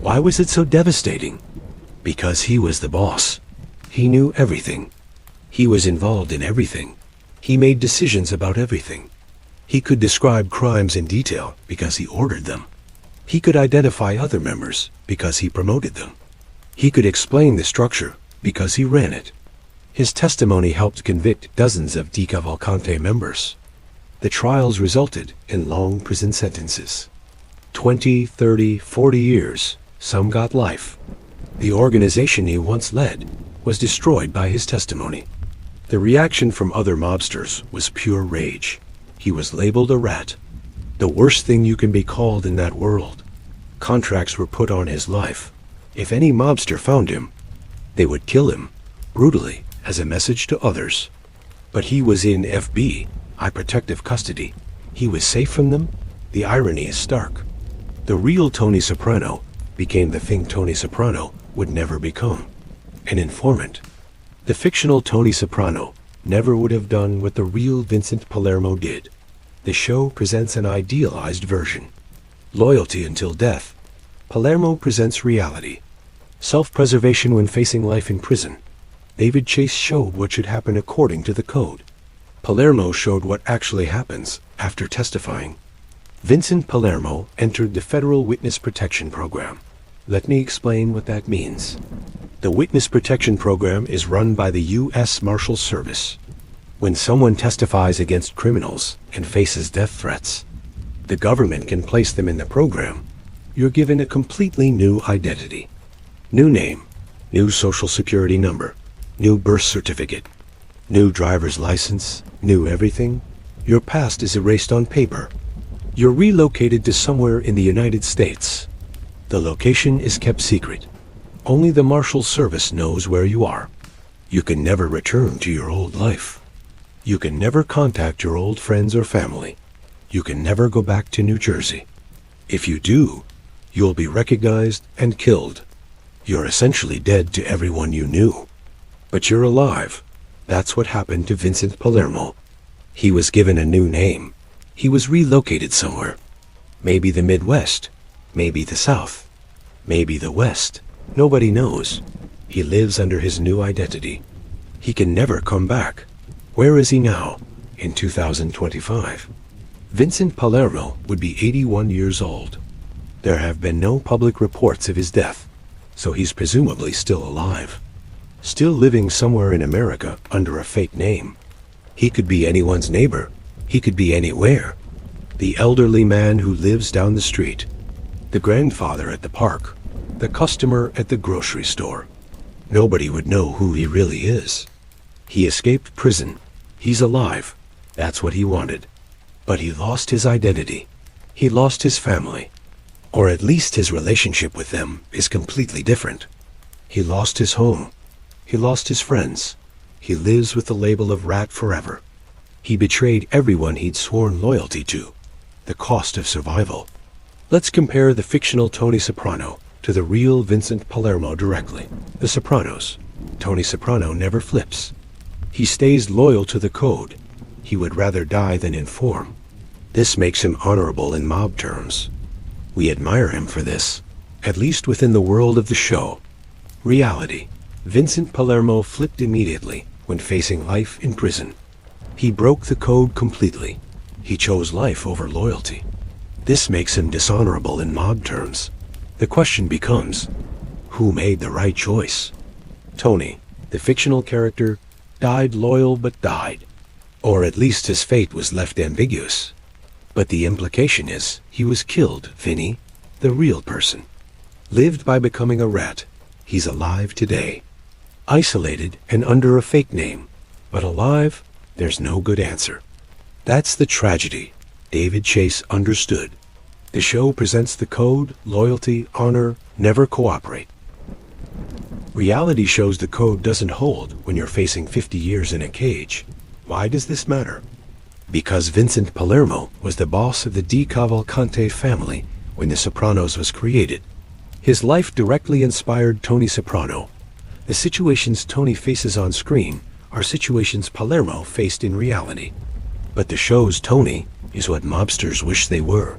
Why was it so devastating? Because he was the boss. He knew everything. He was involved in everything. He made decisions about everything. He could describe crimes in detail because he ordered them. He could identify other members because he promoted them. He could explain the structure because he ran it. His testimony helped convict dozens of DeCavalcante members. The trials resulted in long prison sentences. 20, 30, 40 years. Some got life. The organization he once led was destroyed by his testimony. The reaction from other mobsters was pure rage. He was labeled a rat. The worst thing you can be called in that world. Contracts were put on his life. If any mobster found him, they would kill him, brutally, as a message to others. But he was in FBI protective custody. He was safe from them. The irony is stark. The real Tony Soprano became the thing Tony Soprano would never become, an informant. The fictional Tony Soprano never would have done what the real Vincent Palermo did. The show presents an idealized version. Loyalty until death. Palermo presents reality. Self-preservation when facing life in prison. David Chase showed what should happen according to the code. Palermo showed what actually happens after testifying. Vincent Palermo entered the Federal Witness Protection Program. Let me explain what that means. The Witness Protection Program is run by the U.S. Marshals Service. When someone testifies against criminals and faces death threats, the government can place them in the program. You're given a completely new identity. New name, new social security number, new birth certificate, new driver's license, new everything. Your past is erased on paper. You're relocated to somewhere in the United States. The location is kept secret. Only the Marshal Service knows where you are. You can never return to your old life. You can never contact your old friends or family. You can never go back to New Jersey. If you do, you'll be recognized and killed. You're essentially dead to everyone you knew. But you're alive. That's what happened to Vincent Palermo. He was given a new name. He was relocated somewhere. Maybe the Midwest. Maybe the South. Maybe the West. Nobody knows. He lives under his new identity. He can never come back. Where is he now, in 2025? Vincent Palermo would be 81 years old. There have been no public reports of his death, so he's presumably still alive. Still living somewhere in America under a fake name. He could be anyone's neighbor. He could be anywhere. The elderly man who lives down the street. The grandfather at the park. The customer at the grocery store. Nobody would know who he really is. He escaped prison. He's alive. That's what he wanted. But he lost his identity. He lost his family. Or at least his relationship with them is completely different. He lost his home. He lost his friends. He lives with the label of rat forever. He betrayed everyone he'd sworn loyalty to. the cost of survival. Let's compare the fictional Tony Soprano to the real Vincent Palermo directly. The Sopranos. Tony Soprano never flips. He stays loyal to the code. He would rather die than inform. This makes him honorable in mob terms. We admire him for this, at least within the world of the show. Reality. Vincent Palermo flipped immediately when facing life in prison. He broke the code completely. He chose life over loyalty. This makes him dishonorable in mob terms. The question becomes, who made the right choice? Tony, the fictional character, died loyal but died. Or at least his fate was left ambiguous. But the implication is he was killed. Vinny, the real person, lived by becoming a rat. He's alive today. Isolated and under a fake name. But alive, there's no good answer. That's the tragedy. David Chase understood. The show presents the code, loyalty, honor, never cooperate. Reality shows the code doesn't hold when you're facing 50 years in a cage. Why does this matter? Because Vincent Palermo was the boss of the DeCavalcante family when The Sopranos was created. His life directly inspired Tony Soprano. The situations Tony faces on screen are situations Palermo faced in reality. But the show's Tony is what mobsters wish they were.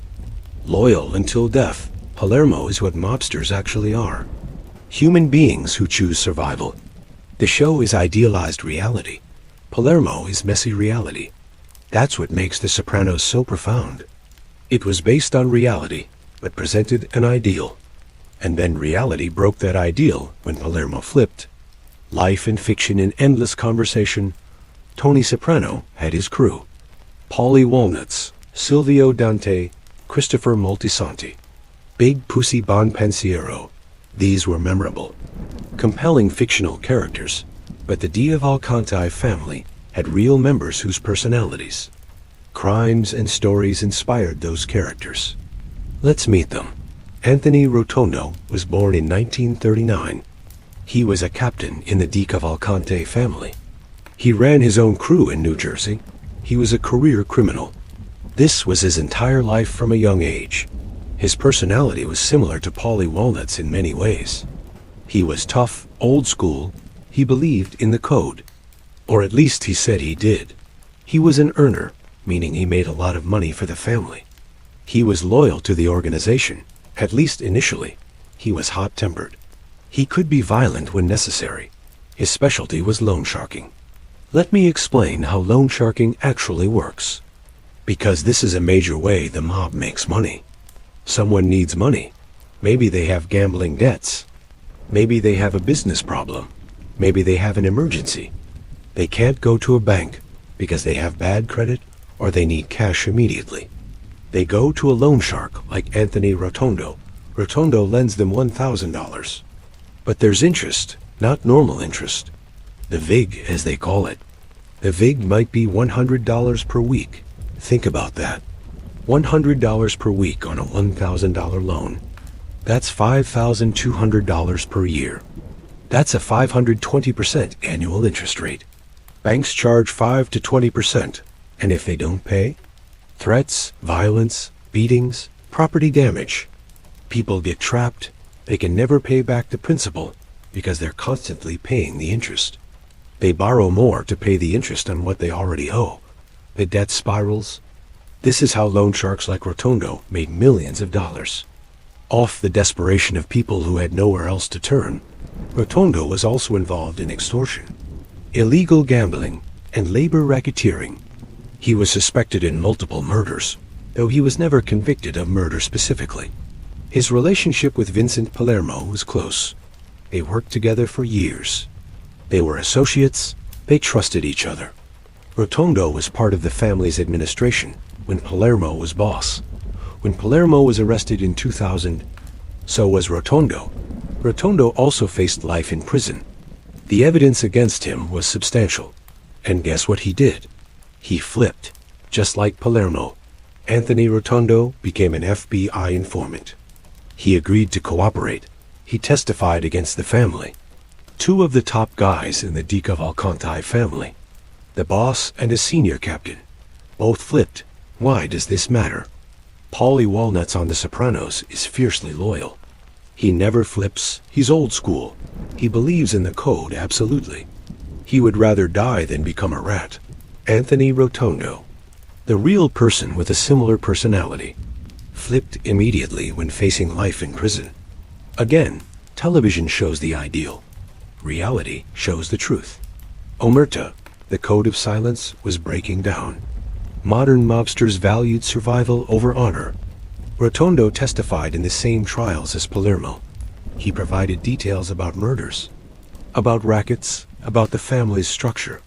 Loyal until death, Palermo is what mobsters actually are. Human beings who choose survival. The show is idealized reality. Palermo is messy reality. That's what makes The Sopranos so profound. It was based on reality, but presented an ideal. And then reality broke that ideal when Palermo flipped. Life and fiction in endless conversation. Tony Soprano had his crew. Paulie Walnuts, Silvio Dante, Christopher Moltisanti. Big Pussy Bon Pensiero. These were memorable, compelling fictional characters, but the DeCavalcante family had real members whose personalities, crimes, and stories inspired those characters. Let's meet them. Anthony Rotondo was born in 1939. He was a captain in the DeCavalcante family. He ran his own crew in New Jersey. He was a career criminal. This was his entire life from a young age. His personality was similar to Paulie Walnuts in many ways. He was tough, old school. He believed in the code. Or at least he said he did. He was an earner, meaning he made a lot of money for the family. He was loyal to the organization, at least initially. He was hot-tempered. He could be violent when necessary. His specialty was loan sharking. Let me explain how loan sharking actually works. Because this is a major way the mob makes money. Someone needs money. Maybe they have gambling debts. Maybe they have a business problem. Maybe they have an emergency. They can't go to a bank because they have bad credit or they need cash immediately. They go to a loan shark like Anthony Rotondo. Rotondo lends them $1,000. But there's interest, not normal interest. The VIG, as they call it. The VIG might be $100 per week. Think about that. $100 per week on a $1,000 loan. That's $5,200 per year. That's a 520% annual interest rate. Banks charge 5 to 20%, and if they don't pay, threats, violence, beatings, property damage. People get trapped. They can never pay back the principal because they're constantly paying the interest. They borrow more to pay the interest on what they already owe. The debt spirals. This is how loan sharks like Rotondo made millions of dollars. Off the desperation of people who had nowhere else to turn, Rotondo was also involved in extortion, illegal gambling, and labor racketeering. He was suspected in multiple murders, though he was never convicted of murder specifically. His relationship with Vincent Palermo was close. They worked together for years. They were associates. They trusted each other. Rotondo was part of the family's administration when Palermo was boss. When Palermo was arrested in 2000, so was Rotondo. Rotondo also faced life in prison. The evidence against him was substantial. And guess what he did? He flipped, just like Palermo. Anthony Rotondo became an FBI informant. He agreed to cooperate. He testified against the family. Two of the top guys in the DeCavalcante family, the boss and a senior captain, both flipped. Why does this matter? Paulie Walnuts on The Sopranos is fiercely loyal. He never flips, he's old school. He believes in the code absolutely. He would rather die than become a rat. Anthony Rotondo, the real person with a similar personality, flipped immediately when facing life in prison. Again, television shows the ideal. Reality shows the truth. Omerta, the code of silence, was breaking down. Modern mobsters valued survival over honor. Rotondo testified in the same trials as Palermo. He provided details about murders, about rackets, about the family's structure.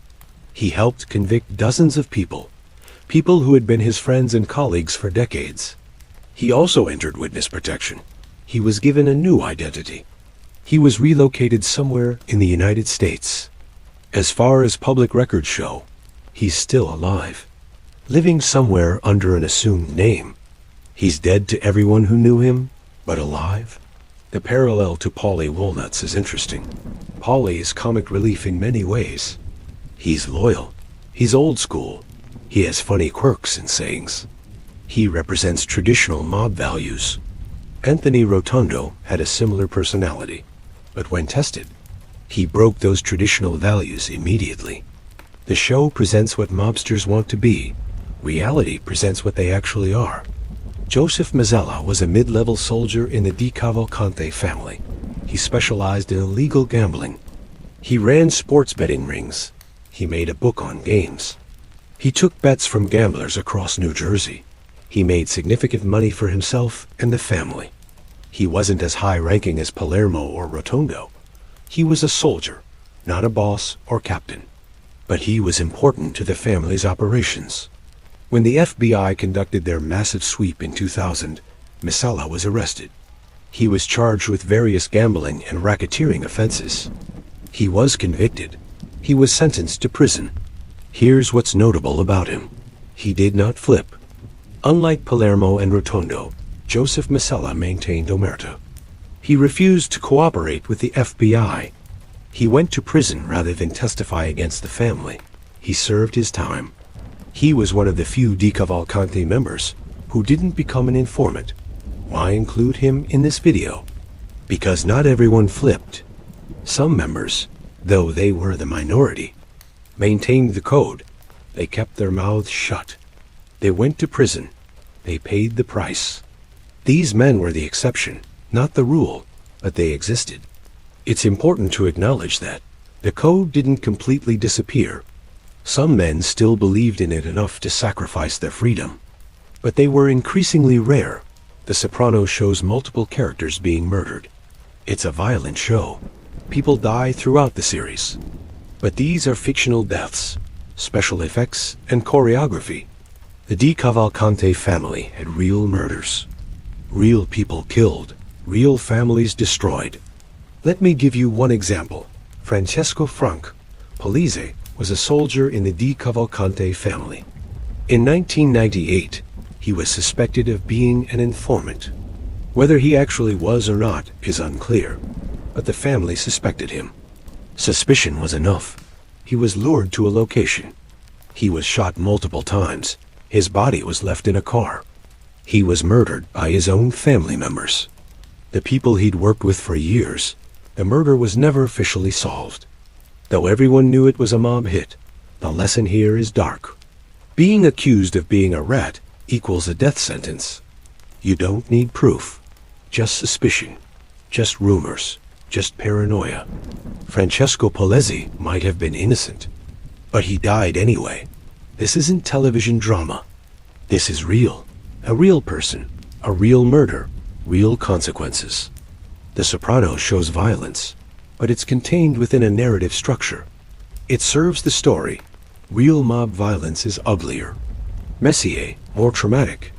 He helped convict dozens of people who had been his friends and colleagues for decades. He also entered witness protection. He was given a new identity. He was relocated somewhere in the United States. As far as public records show, he's still alive, living somewhere under an assumed name. He's dead to everyone who knew him, but alive. The parallel to Paulie Walnuts is interesting. Paulie is comic relief in many ways. He's loyal. He's old school. He has funny quirks and sayings. He represents traditional mob values. Anthony Rotondo had a similar personality, but when tested, he broke those traditional values immediately. The show presents what mobsters want to be. Reality presents what they actually are. Joseph Mazzella was a mid-level soldier in the DeCavalcante family. He specialized in illegal gambling. He ran sports betting rings. He made a book on games. He took bets from gamblers across New Jersey. He made significant money for himself and the family. He wasn't as high-ranking as Palermo or Rotondo. He was a soldier, not a boss or captain. But he was important to the family's operations. When the FBI conducted their massive sweep in 2000, Mazzella was arrested. He was charged with various gambling and racketeering offenses. He was convicted. He was sentenced to prison. Here's what's notable about him. He did not flip. Unlike Palermo and Rotondo, Joseph Mazzella maintained omerta. He refused to cooperate with the FBI. He went to prison rather than testify against the family. He served his time. He was one of the few DeCavalcante members who didn't become an informant. Why include him in this video? Because not everyone flipped. Some members, though they were the minority, maintained the code. They kept their mouths shut. They went to prison. They paid the price. These men were the exception, not the rule, but they existed. It's important to acknowledge that the code didn't completely disappear. Some men still believed in it enough to sacrifice their freedom. But they were increasingly rare. The Sopranos shows multiple characters being murdered. It's a violent show. People die throughout the series. But these are fictional deaths, special effects, and choreography. The DeCavalcante family had real murders. Real people killed. Real families destroyed. Let me give you one example. Francesco Frank Polizzi was a soldier in the DeCavalcante family. In 1998, he was suspected of being an informant. Whether he actually was or not is unclear, but the family suspected him. Suspicion was enough. He was lured to a location. He was shot multiple times. His body was left in a car. He was murdered by his own family members. The people he'd worked with for years. The murder was never officially solved. Though everyone knew it was a mob hit, the lesson here is dark. Being accused of being a rat equals a death sentence. You don't need proof. Just suspicion. Just rumors. Just paranoia. Francesco Polizzi might have been innocent, but he died anyway. This isn't television drama. This is real. A real person. A real murder. Real consequences. The Sopranos shows violence, but it's contained within a narrative structure. It serves the story. Real mob violence is uglier, messier, more traumatic.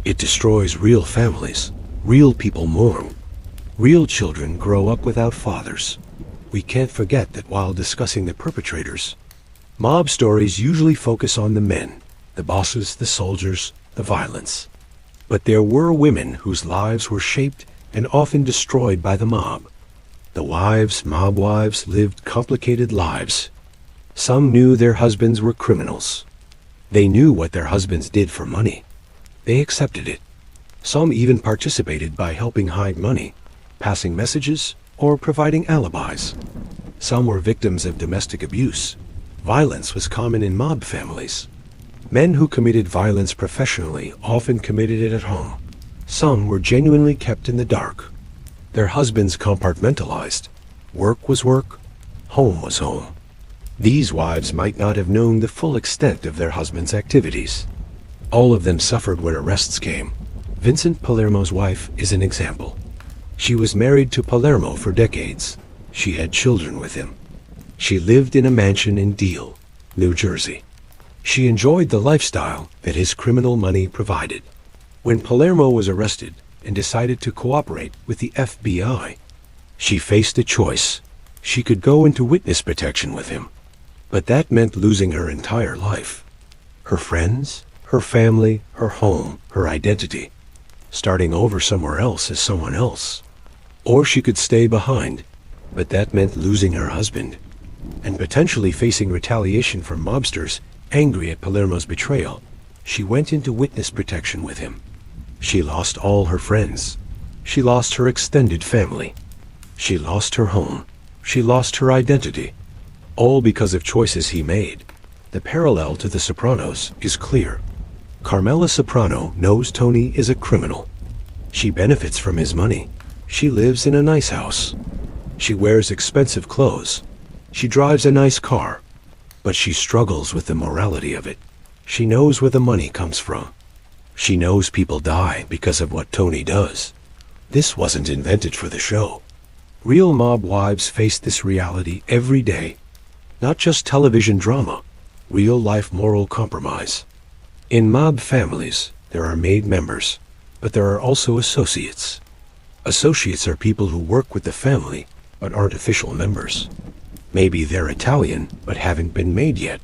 It destroys real families. Real people mourn. Real children grow up without fathers. We can't forget that while discussing the perpetrators, mob stories usually focus on the men, the bosses, the soldiers, the violence. But there were women whose lives were shaped and often destroyed by the mob. The wives, mob wives, lived complicated lives. Some knew their husbands were criminals. They knew what their husbands did for money. They accepted it. Some even participated by helping hide money, passing messages, or providing alibis. Some were victims of domestic abuse. Violence was common in mob families. Men who committed violence professionally often committed it at home. Some were genuinely kept in the dark. Their husbands compartmentalized. Work was work, home was home. These wives might not have known the full extent of their husbands' activities. All of them suffered when arrests came. Vincent Palermo's wife is an example. She was married to Palermo for decades. She had children with him. She lived in a mansion in Deal, New Jersey. She enjoyed the lifestyle that his criminal money provided. When Palermo was arrested and decided to cooperate with the FBI, she faced a choice. She could go into witness protection with him, but that meant losing her entire life. Her friends, her family, her home, her identity. Starting over somewhere else as someone else. Or she could stay behind, but that meant losing her husband, and potentially facing retaliation from mobsters angry at Palermo's betrayal. She went into witness protection with him. She lost all her friends. She lost her extended family. She lost her home. She lost her identity. All because of choices he made. The parallel to The Sopranos is clear. Carmela Soprano knows Tony is a criminal. She benefits from his money. She lives in a nice house. She wears expensive clothes. She drives a nice car. But she struggles with the morality of it. She knows where the money comes from. She knows people die because of what Tony does. This wasn't invented for the show. Real mob wives face this reality every day. Not just television drama, real-life moral compromise. In mob families, there are made members, but there are also associates. Associates are people who work with the family, but aren't official members. Maybe they're Italian, but haven't been made yet.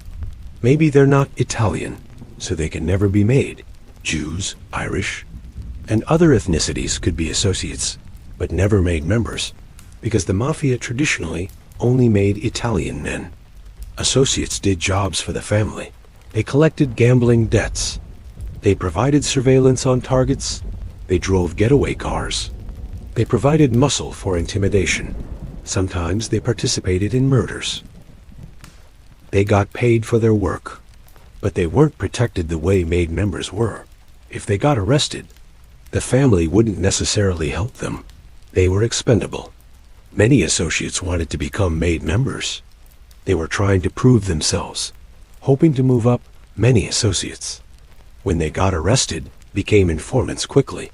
Maybe they're not Italian, so they can never be made. Jews, Irish, and other ethnicities could be associates, but never made members, because the Mafia traditionally only made Italian men. Associates did jobs for the family. They collected gambling debts. They provided surveillance on targets. They drove getaway cars. They provided muscle for intimidation. Sometimes they participated in murders. They got paid for their work, but they weren't protected the way made members were. If they got arrested, the family wouldn't necessarily help them. They were expendable. Many associates wanted to become made members. They were trying to prove themselves, hoping to move up. Many associates, when they got arrested, became informants quickly.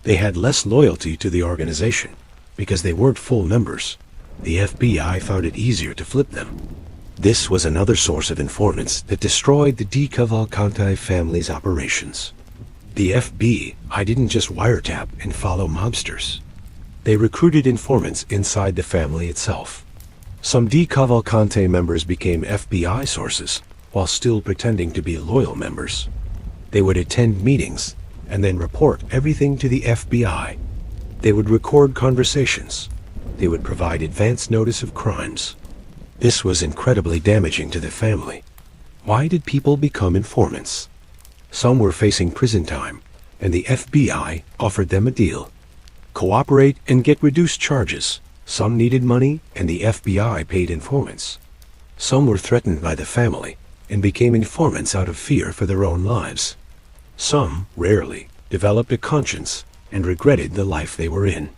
They had less loyalty to the organization because they weren't full members. The FBI found it easier to flip them. This was another source of informants that destroyed the DeCavalcante family's operations. The FBI didn't just wiretap and follow mobsters. They recruited informants inside the family itself. Some DeCavalcante members became FBI sources while still pretending to be loyal members. They would attend meetings and then report everything to the FBI. They would record conversations. They would provide advance notice of crimes. This was incredibly damaging to the family. Why did people become informants? Some were facing prison time, and the FBI offered them a deal. Cooperate and get reduced charges. Some needed money, and the FBI paid informants. Some were threatened by the family and became informants out of fear for their own lives. Some, rarely, developed a conscience and regretted the life they were in.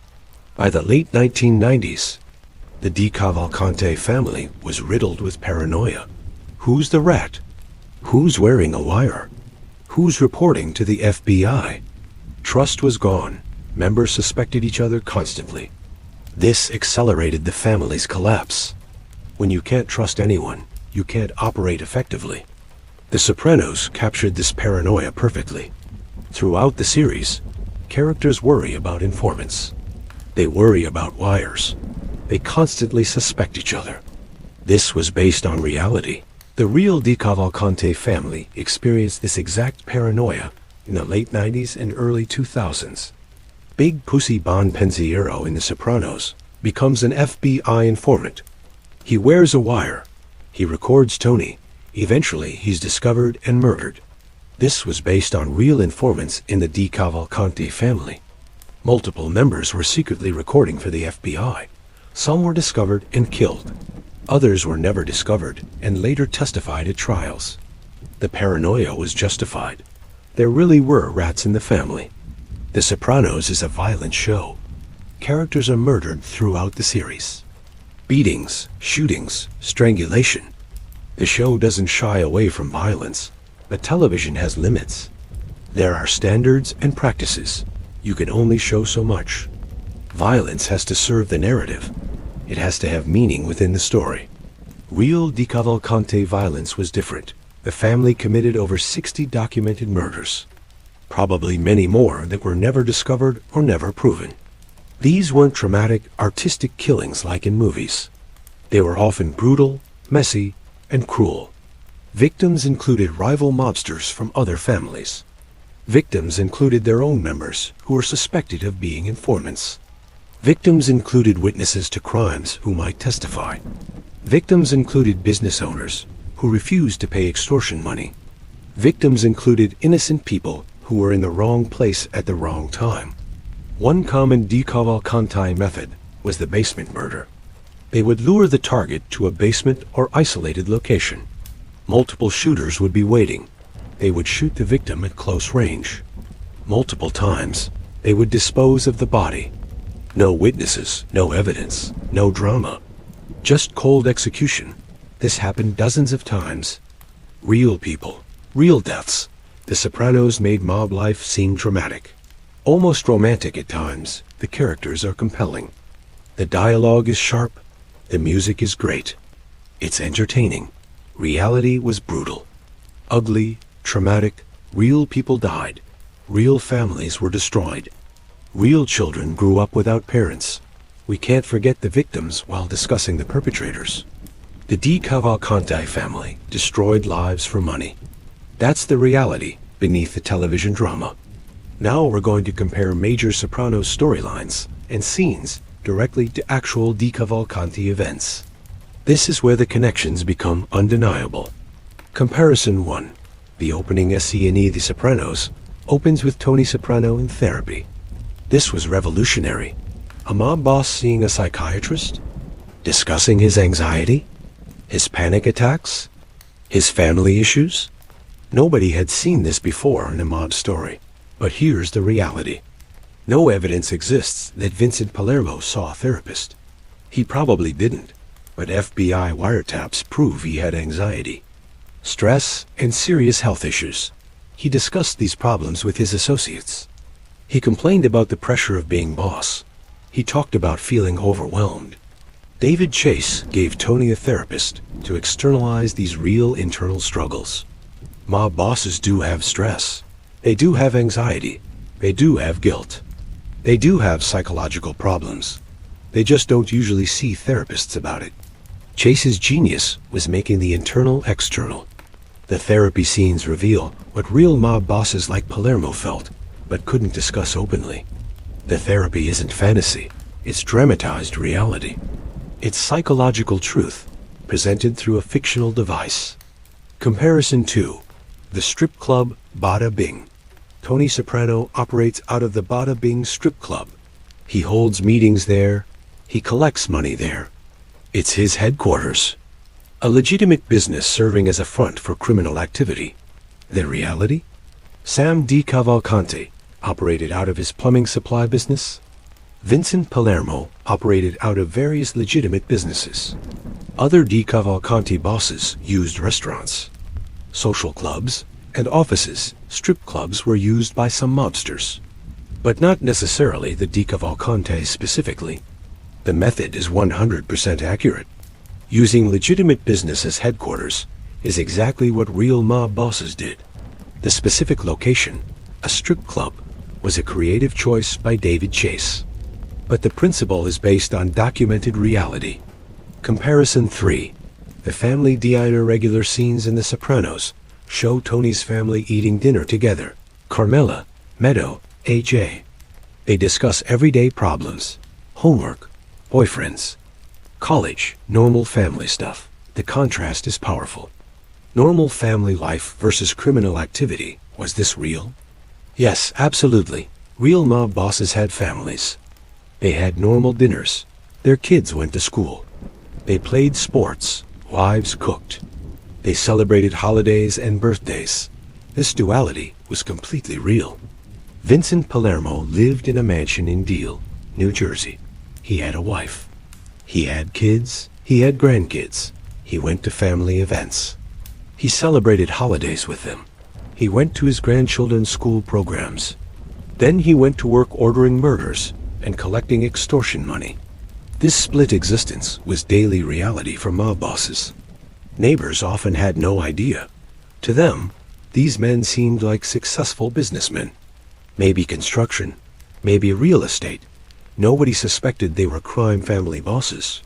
By the late 1990s, the DeCavalcante family was riddled with paranoia. Who's the rat? Who's wearing a wire? Who's reporting to the FBI? Trust was gone. Members suspected each other constantly. This accelerated the family's collapse. When you can't trust anyone, you can't operate effectively. The Sopranos captured this paranoia perfectly. Throughout the series, characters worry about informants. They worry about wires. They constantly suspect each other. This was based on reality. The real DeCavalcante family experienced this exact paranoia in the late 90s and early 2000s. Big Pussy Bon Pensiero in The Sopranos becomes an FBI informant. He wears a wire. He records Tony. Eventually, he's discovered and murdered. This was based on real informants in the DeCavalcante family. Multiple members were secretly recording for the FBI. Some were discovered and killed. Others were never discovered and later testified at trials. The paranoia was justified. There really were rats in the family. The Sopranos is a violent show. Characters are murdered throughout the series. Beatings, shootings, strangulation. The show doesn't shy away from violence, but television has limits. There are standards and practices. You can only show so much. Violence has to serve the narrative. It has to have meaning within the story. Real DeCavalcante violence was different. The family committed over 60 documented murders. Probably many more that were never discovered or never proven. These weren't traumatic, artistic killings like in movies. They were often brutal, messy, and cruel. Victims included rival mobsters from other families. Victims included their own members who were suspected of being informants. Victims included witnesses to crimes who might testify. Victims included business owners who refused to pay extortion money. Victims included innocent people who were in the wrong place at the wrong time. One common DeCavalcante method was the basement murder. They would lure the target to a basement or isolated location. Multiple shooters would be waiting. They would shoot the victim at close range. Multiple times, they would dispose of the body. No witnesses, no evidence, no drama. Just cold execution. This happened dozens of times. Real people, real deaths. The Sopranos made mob life seem dramatic. Almost romantic at times. The characters are compelling. The dialogue is sharp. The music is great. It's entertaining. Reality was brutal. Ugly, traumatic. Real people died. Real families were destroyed. Real children grew up without parents. We can't forget the victims while discussing the perpetrators. The DeCavalcante family destroyed lives for money. That's the reality beneath the television drama. Now we're going to compare major Sopranos storylines and scenes directly to actual DeCavalcante events. This is where the connections become undeniable. Comparison 1. The opening scene The Sopranos opens with Tony Soprano in therapy. This was revolutionary. A mob boss seeing a psychiatrist, discussing his anxiety, his panic attacks, his family issues. Nobody had seen this before in a mob story. But here's the reality. No evidence exists that Vincent Palermo saw a therapist. He probably didn't, but FBI wiretaps prove he had anxiety, stress, and serious health issues. He discussed these problems with his associates. He complained about the pressure of being boss. He talked about feeling overwhelmed. David Chase gave Tony a therapist to externalize these real internal struggles. Mob bosses do have stress. They do have anxiety. They do have guilt. They do have psychological problems. They just don't usually see therapists about it. Chase's genius was making the internal external. The therapy scenes reveal what real mob bosses like Palermo felt, but couldn't discuss openly. The therapy isn't fantasy. It's dramatized reality. It's psychological truth, presented through a fictional device. Comparison 2. The strip club Bada Bing. Tony Soprano operates out of the Bada Bing strip club. He holds meetings there. He collects money there. It's his headquarters. A legitimate business serving as a front for criminal activity. The reality? Sam DeCavalcante operated out of his plumbing supply business. Vincent Palermo operated out of various legitimate businesses. Other DeCavalcante bosses used restaurants, social clubs, and offices. Strip clubs were used by some mobsters, but not necessarily the DeCavalcante specifically. The method is 100% accurate. Using legitimate business as headquarters is exactly what real mob bosses did. The specific location, a strip club, was a creative choice by David Chase. But the principle is based on documented reality. Comparison 3. The family diner regular scenes in The Sopranos show Tony's family eating dinner together. Carmela, Meadow, AJ. They discuss everyday problems, homework, boyfriends, college, normal family stuff. The contrast is powerful. Normal family life versus criminal activity Was this real? Yes, absolutely. Real mob bosses had families. They had normal dinners. Their kids went to school. They played sports. Wives cooked. They celebrated holidays and birthdays. This duality was completely real. Vincent Palermo lived in a mansion in Deal, New Jersey. He had a wife. He had kids. He had grandkids. He went to family events. He celebrated holidays with them. He went to his grandchildren's school programs. Then he went to work ordering murders and collecting extortion money. This split existence was daily reality for mob bosses. Neighbors often had no idea. To them, these men seemed like successful businessmen. Maybe construction, maybe real estate. Nobody suspected they were crime family bosses.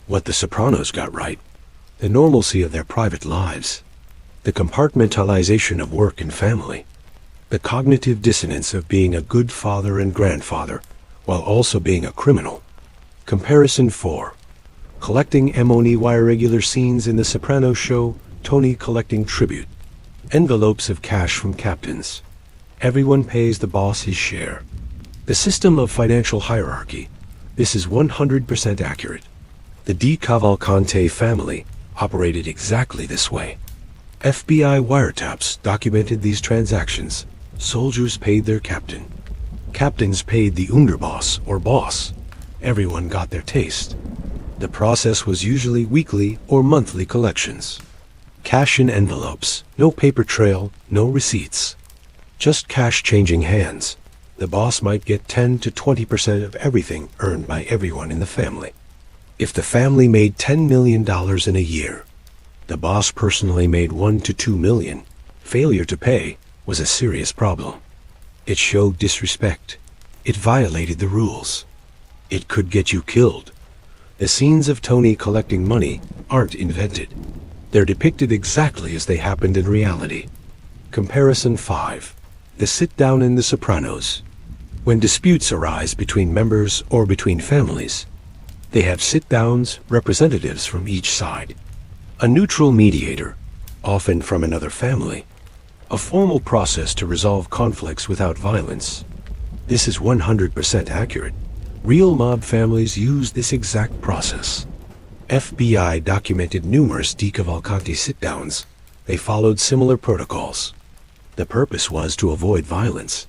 What the Sopranos got right, the normalcy of their private lives, the compartmentalization of work and family, the cognitive dissonance of being a good father and grandfather while also being a criminal. Comparison 4. Collecting M.O.N.E. wire regular scenes in The Sopranos show, Tony collecting tribute. Envelopes of cash from captains. Everyone pays the boss his share. The system of financial hierarchy. This is 100% accurate. The DeCavalcante family operated exactly this way. FBI wiretaps documented these transactions. Soldiers paid their captain. Captains paid the underboss or boss. Everyone got their taste. The process was usually weekly or monthly collections. Cash in envelopes, no paper trail, no receipts. Just cash changing hands. The boss might get 10 to 20% of everything earned by everyone in the family. If the family made $10 million in a year, the boss personally made $1 to $2 million. Failure to pay was a serious problem. It showed disrespect. It violated the rules. It could get you killed. The scenes of Tony collecting money aren't invented. They're depicted exactly as they happened in reality. Comparison 5. The sit-down in The Sopranos. When disputes arise between members or between families, they have sit-downs, representatives from each side. A neutral mediator, often from another family. A formal process to resolve conflicts without violence. This is 100% accurate. Real mob families use this exact process. FBI documented numerous DeCavalcante sit-downs. They followed similar protocols. The purpose was to avoid violence.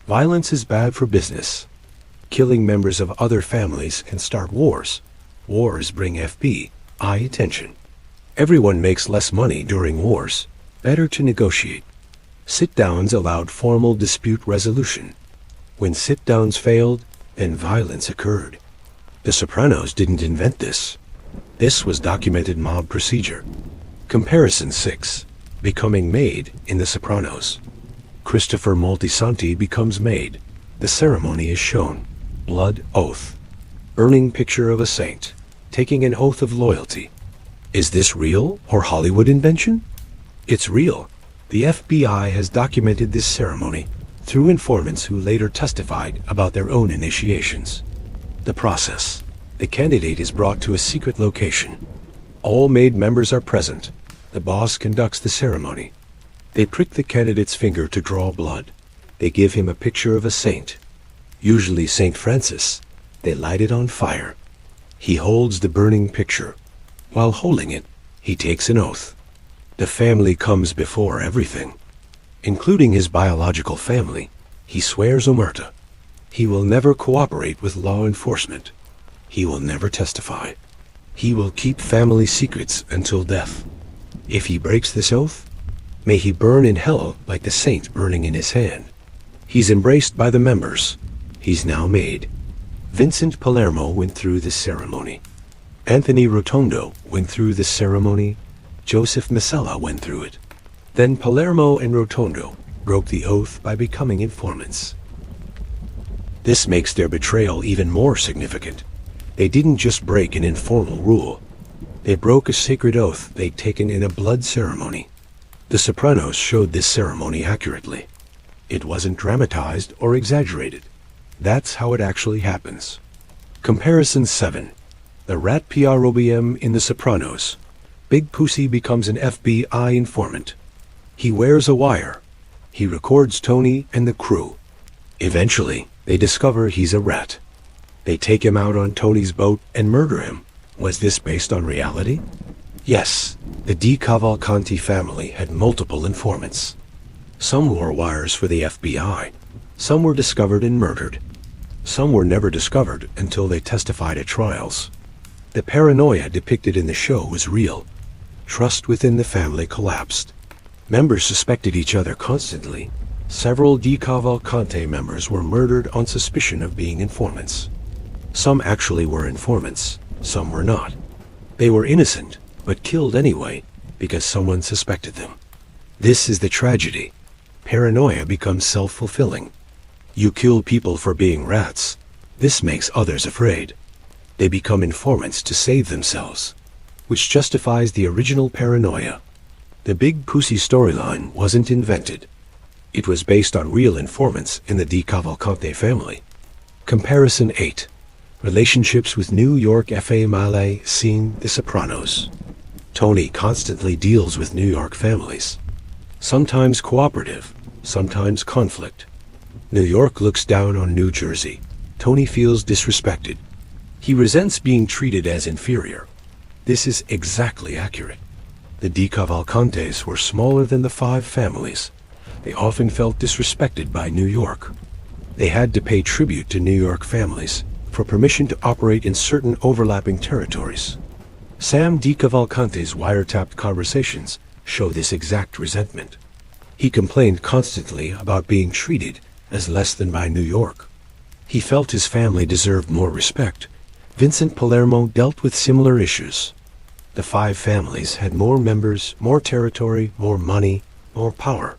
Violence is bad for business. Killing members of other families can start wars. Wars bring FBI attention. Everyone makes less money during wars. Better to negotiate. Sit-downs allowed formal dispute resolution. When sit-downs failed, then violence occurred. The Sopranos didn't invent this. This was documented mob procedure. Comparison 6. Becoming maid in The Sopranos. Christopher Moltisanti becomes maid. The ceremony is shown. Blood oath. Burning picture of a saint. Taking an oath of loyalty. Is this real or Hollywood invention? It's real. The FBI has documented this ceremony through informants who later testified about their own initiations. The process. The candidate is brought to a secret location. All maid members are present. The boss conducts the ceremony. They prick the candidate's finger to draw blood. They give him a picture of a saint, usually St. Francis. They light it on fire. He holds the burning picture. While holding it, he takes an oath. The family comes before everything, including his biological family. He swears omerta. He will never cooperate with law enforcement. He will never testify. He will keep family secrets until death. If he breaks this oath, may he burn in hell like the saint burning in his hand. He's embraced by the members. He's now made. Vincent Palermo went through this ceremony. Anthony Rotondo went through this ceremony. Joseph Masella went through it. Then Palermo and Rotondo broke the oath by becoming informants. This makes their betrayal even more significant. They didn't just break an informal rule. They broke a sacred oath they'd taken in a blood ceremony. The Sopranos showed this ceremony accurately. It wasn't dramatized or exaggerated. That's how it actually happens. Comparison 7. The rat PROBM in The Sopranos. Big Pussy becomes an FBI informant. He wears a wire. He records Tony and the crew. Eventually, they discover he's a rat. They take him out on Tony's boat and murder him. Was this based on reality? Yes, the DeCavalcante family had multiple informants. Some wore wires for the FBI. Some were discovered and murdered. Some were never discovered until they testified at trials. The paranoia depicted in the show was real. Trust within the family collapsed. Members suspected each other constantly. Several DeCavalcante members were murdered on suspicion of being informants. Some actually were informants, some were not. They were innocent, but killed anyway, because someone suspected them. This is the tragedy. Paranoia becomes self-fulfilling. You kill people for being rats. This makes others afraid. They become informants to save themselves, which justifies the original paranoia. The Big Pussy storyline wasn't invented. It was based on real informants in the DeCavalcante family. Comparison 8. Relationships with New York family scene The Sopranos. Tony constantly deals with New York families. Sometimes cooperative, sometimes conflict. New York looks down on New Jersey. Tony feels disrespected. He resents being treated as inferior. This is exactly accurate. The DeCavalcantes were smaller than the 5 families. They often felt disrespected by New York. They had to pay tribute to New York families for permission to operate in certain overlapping territories. Sam DeCavalcante's wiretapped conversations show this exact resentment. He complained constantly about being treated as less than by New York. He felt his family deserved more respect. Vincent Palermo dealt with similar issues. The 5 families had more members, more territory, more money, more power.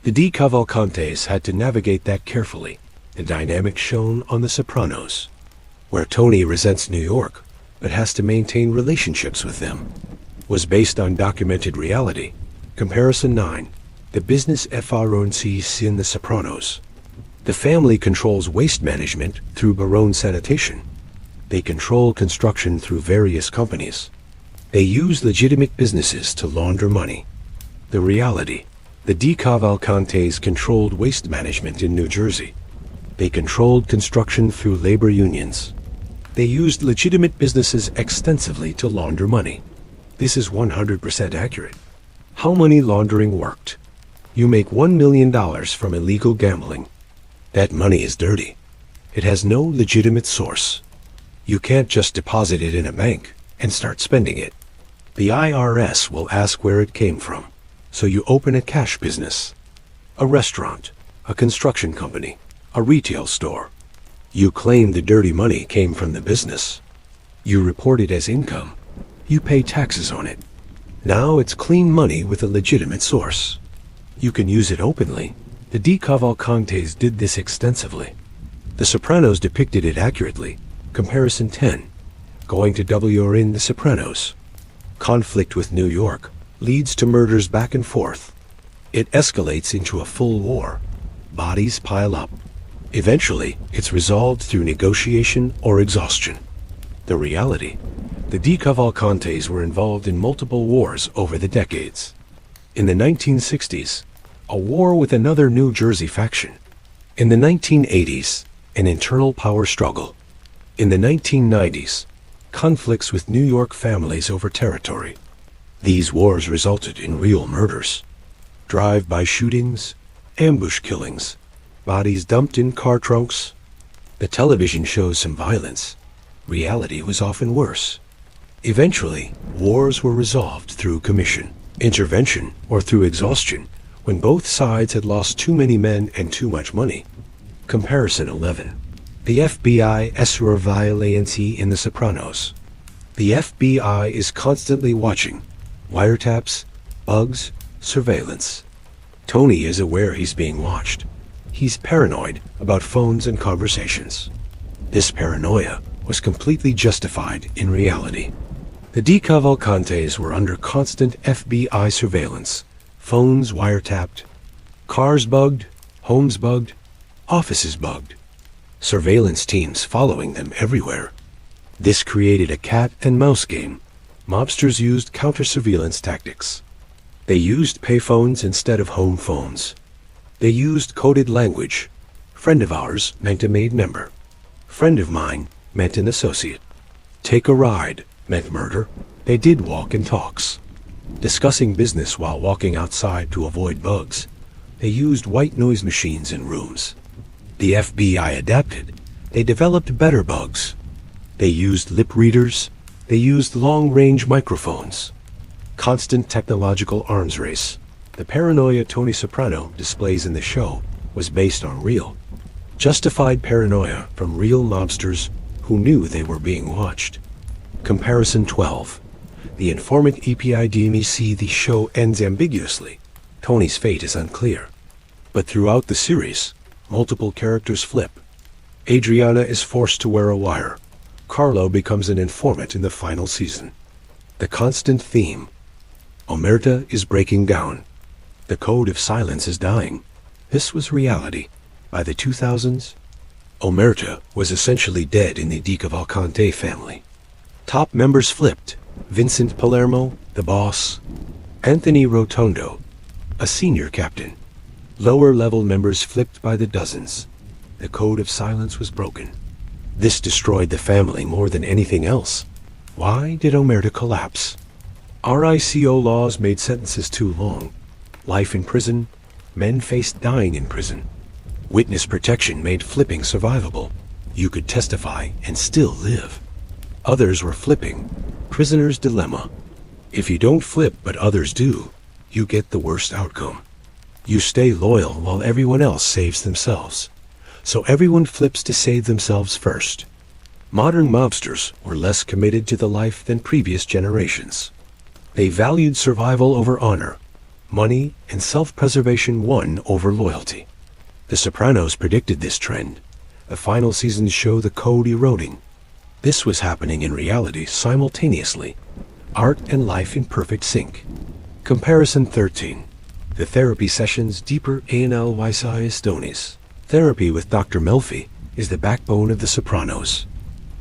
The DeCavalcantes had to navigate that carefully, the dynamic shown on The Sopranos, where Tony resents New York, but has to maintain relationships with them, was based on documented reality. Comparison 9. The business FRONCs in The Sopranos. The family controls waste management through Barone Sanitation. They control construction through various companies. They use legitimate businesses to launder money. The reality. The DeCavalcantes controlled waste management in New Jersey. They controlled construction through labor unions. They used legitimate businesses extensively to launder money. This is 100% accurate. How money laundering worked. You make $1 million from illegal gambling. That money is dirty. It has no legitimate source. You can't just deposit it in a bank and start spending it. The IRS will ask where it came from. So you open a cash business, a restaurant, a construction company, a retail store. You claim the dirty money came from the business. You report it as income. You pay taxes on it. Now it's clean money with a legitimate source. You can use it openly. The DeCavalcantes did this extensively. The Sopranos depicted it accurately. Comparison 10. Going to W or in The Sopranos. Conflict with New York leads to murders back and forth. It escalates into a full war. Bodies pile up. Eventually, it's resolved through negotiation or exhaustion. The reality. The DeCavalcantes were involved in multiple wars over the decades. In the 1960s, a war with another New Jersey faction. In the 1980s, an internal power struggle. In the 1990s, conflicts with New York families over territory. These wars resulted in real murders. Drive-by shootings, ambush killings, bodies dumped in car trunks. The television shows some violence. Reality was often worse. Eventually, wars were resolved through commission, intervention, or through exhaustion, when both sides had lost too many men and too much money. Comparison 11. The FBI surveillance in The Sopranos. The FBI is constantly watching. Wiretaps, bugs, surveillance. Tony is aware he's being watched. He's paranoid about phones and conversations. This paranoia was completely justified in reality. The DeCavalcantes were under constant FBI surveillance. Phones wiretapped, cars bugged, homes bugged, offices bugged. Surveillance teams following them everywhere. This created a cat and mouse game. Mobsters used counter-surveillance tactics. They used payphones instead of home phones. They used coded language. Friend of ours meant a made member. Friend of mine meant an associate. Take a ride meant murder. They did walk and talks. Discussing business while walking outside to avoid bugs. They used white noise machines in rooms. The FBI adapted. They developed better bugs. They used lip readers. They used long-range microphones. Constant technological arms race. The paranoia Tony Soprano displays in the show was based on real, justified paranoia from real mobsters who knew they were being watched. Comparison 12. The informant EPIDMEC. The show ends ambiguously. Tony's fate is unclear. But throughout the series, multiple characters flip. Adriana is forced to wear a wire. Carlo becomes an informant in the final season. The constant theme. Omerta is breaking down. The code of silence is dying. This was reality. By the 2000s, Omerta was essentially dead in the DeCavalcante family. Top members flipped. Vincent Palermo, the boss. Anthony Rotondo, a senior captain. Lower-level members flipped by the dozens. The code of silence was broken. This destroyed the family more than anything else. Why did Omerta collapse? RICO laws made sentences too long. Life in prison. Men faced dying in prison. Witness protection made flipping survivable. You could testify and still live. Others were flipping. Prisoner's dilemma. If you don't flip but others do, you get the worst outcome. You stay loyal while everyone else saves themselves. So everyone flips to save themselves first. Modern mobsters were less committed to the life than previous generations. They valued survival over honor. Money and self-preservation won over loyalty. The Sopranos predicted this trend. The final seasons show the code eroding. This was happening in reality simultaneously. Art and life in perfect sync. Comparison 13. The therapy sessions deeper analysis. Therapy with Dr. Melfi is the backbone of The Sopranos.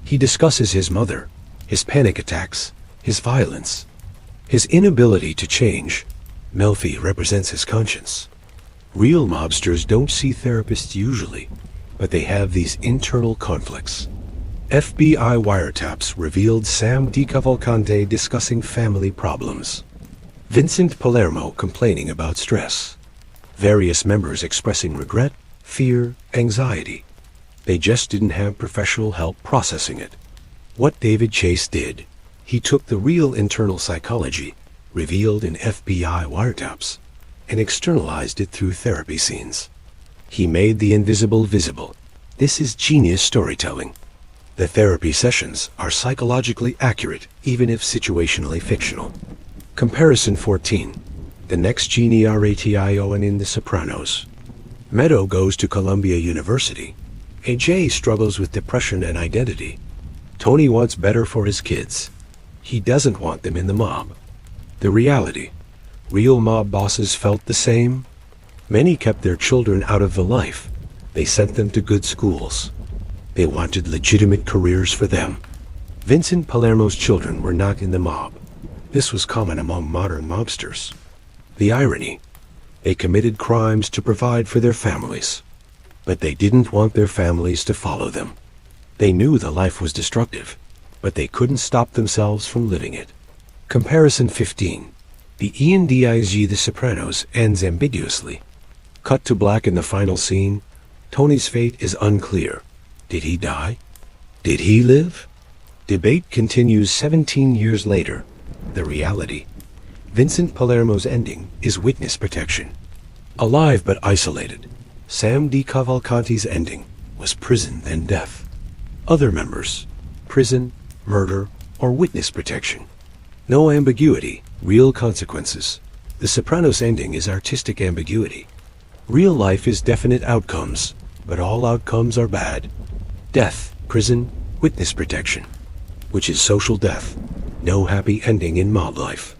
He discusses his mother, his panic attacks, his violence, his inability to change. Melfi represents his conscience. Real mobsters don't see therapists usually, but they have these internal conflicts. FBI wiretaps revealed Sam DeCavalcante discussing family problems. Vincent Palermo complaining about stress. Various members expressing regret, fear, anxiety. They just didn't have professional help processing it. What David Chase did, he took the real internal psychology, revealed in FBI wiretaps, and externalized it through therapy scenes. He made the invisible visible. This is genius storytelling. The therapy sessions are psychologically accurate, even if situationally fictional. Comparison 14. The next genie ratio and in The Sopranos. Meadow goes to Columbia University. AJ struggles with depression and identity. Tony wants better for his kids. He doesn't want them in the mob. The reality. Real mob bosses felt the same. Many kept their children out of the life. They sent them to good schools. They wanted legitimate careers for them. Vincent Palermo's children were not in the mob. This was common among modern mobsters. The irony. They committed crimes to provide for their families. But they didn't want their families to follow them. They knew the life was destructive, but they couldn't stop themselves from living it. Comparison 15. The ENDIG The Sopranos ends ambiguously. Cut to black in the final scene. Tony's fate is unclear. Did he die? Did he live? Debate continues 17 years later. The reality. Vincent Palermo's ending is witness protection. Alive but isolated. Sam DeCavalcante's ending was prison then death. Other members. Prison, murder, or witness protection. No ambiguity, real consequences. The Sopranos ending is artistic ambiguity. Real life is definite outcomes, but all outcomes are bad. Death, prison, witness protection. Which is social death. No happy ending in mob life.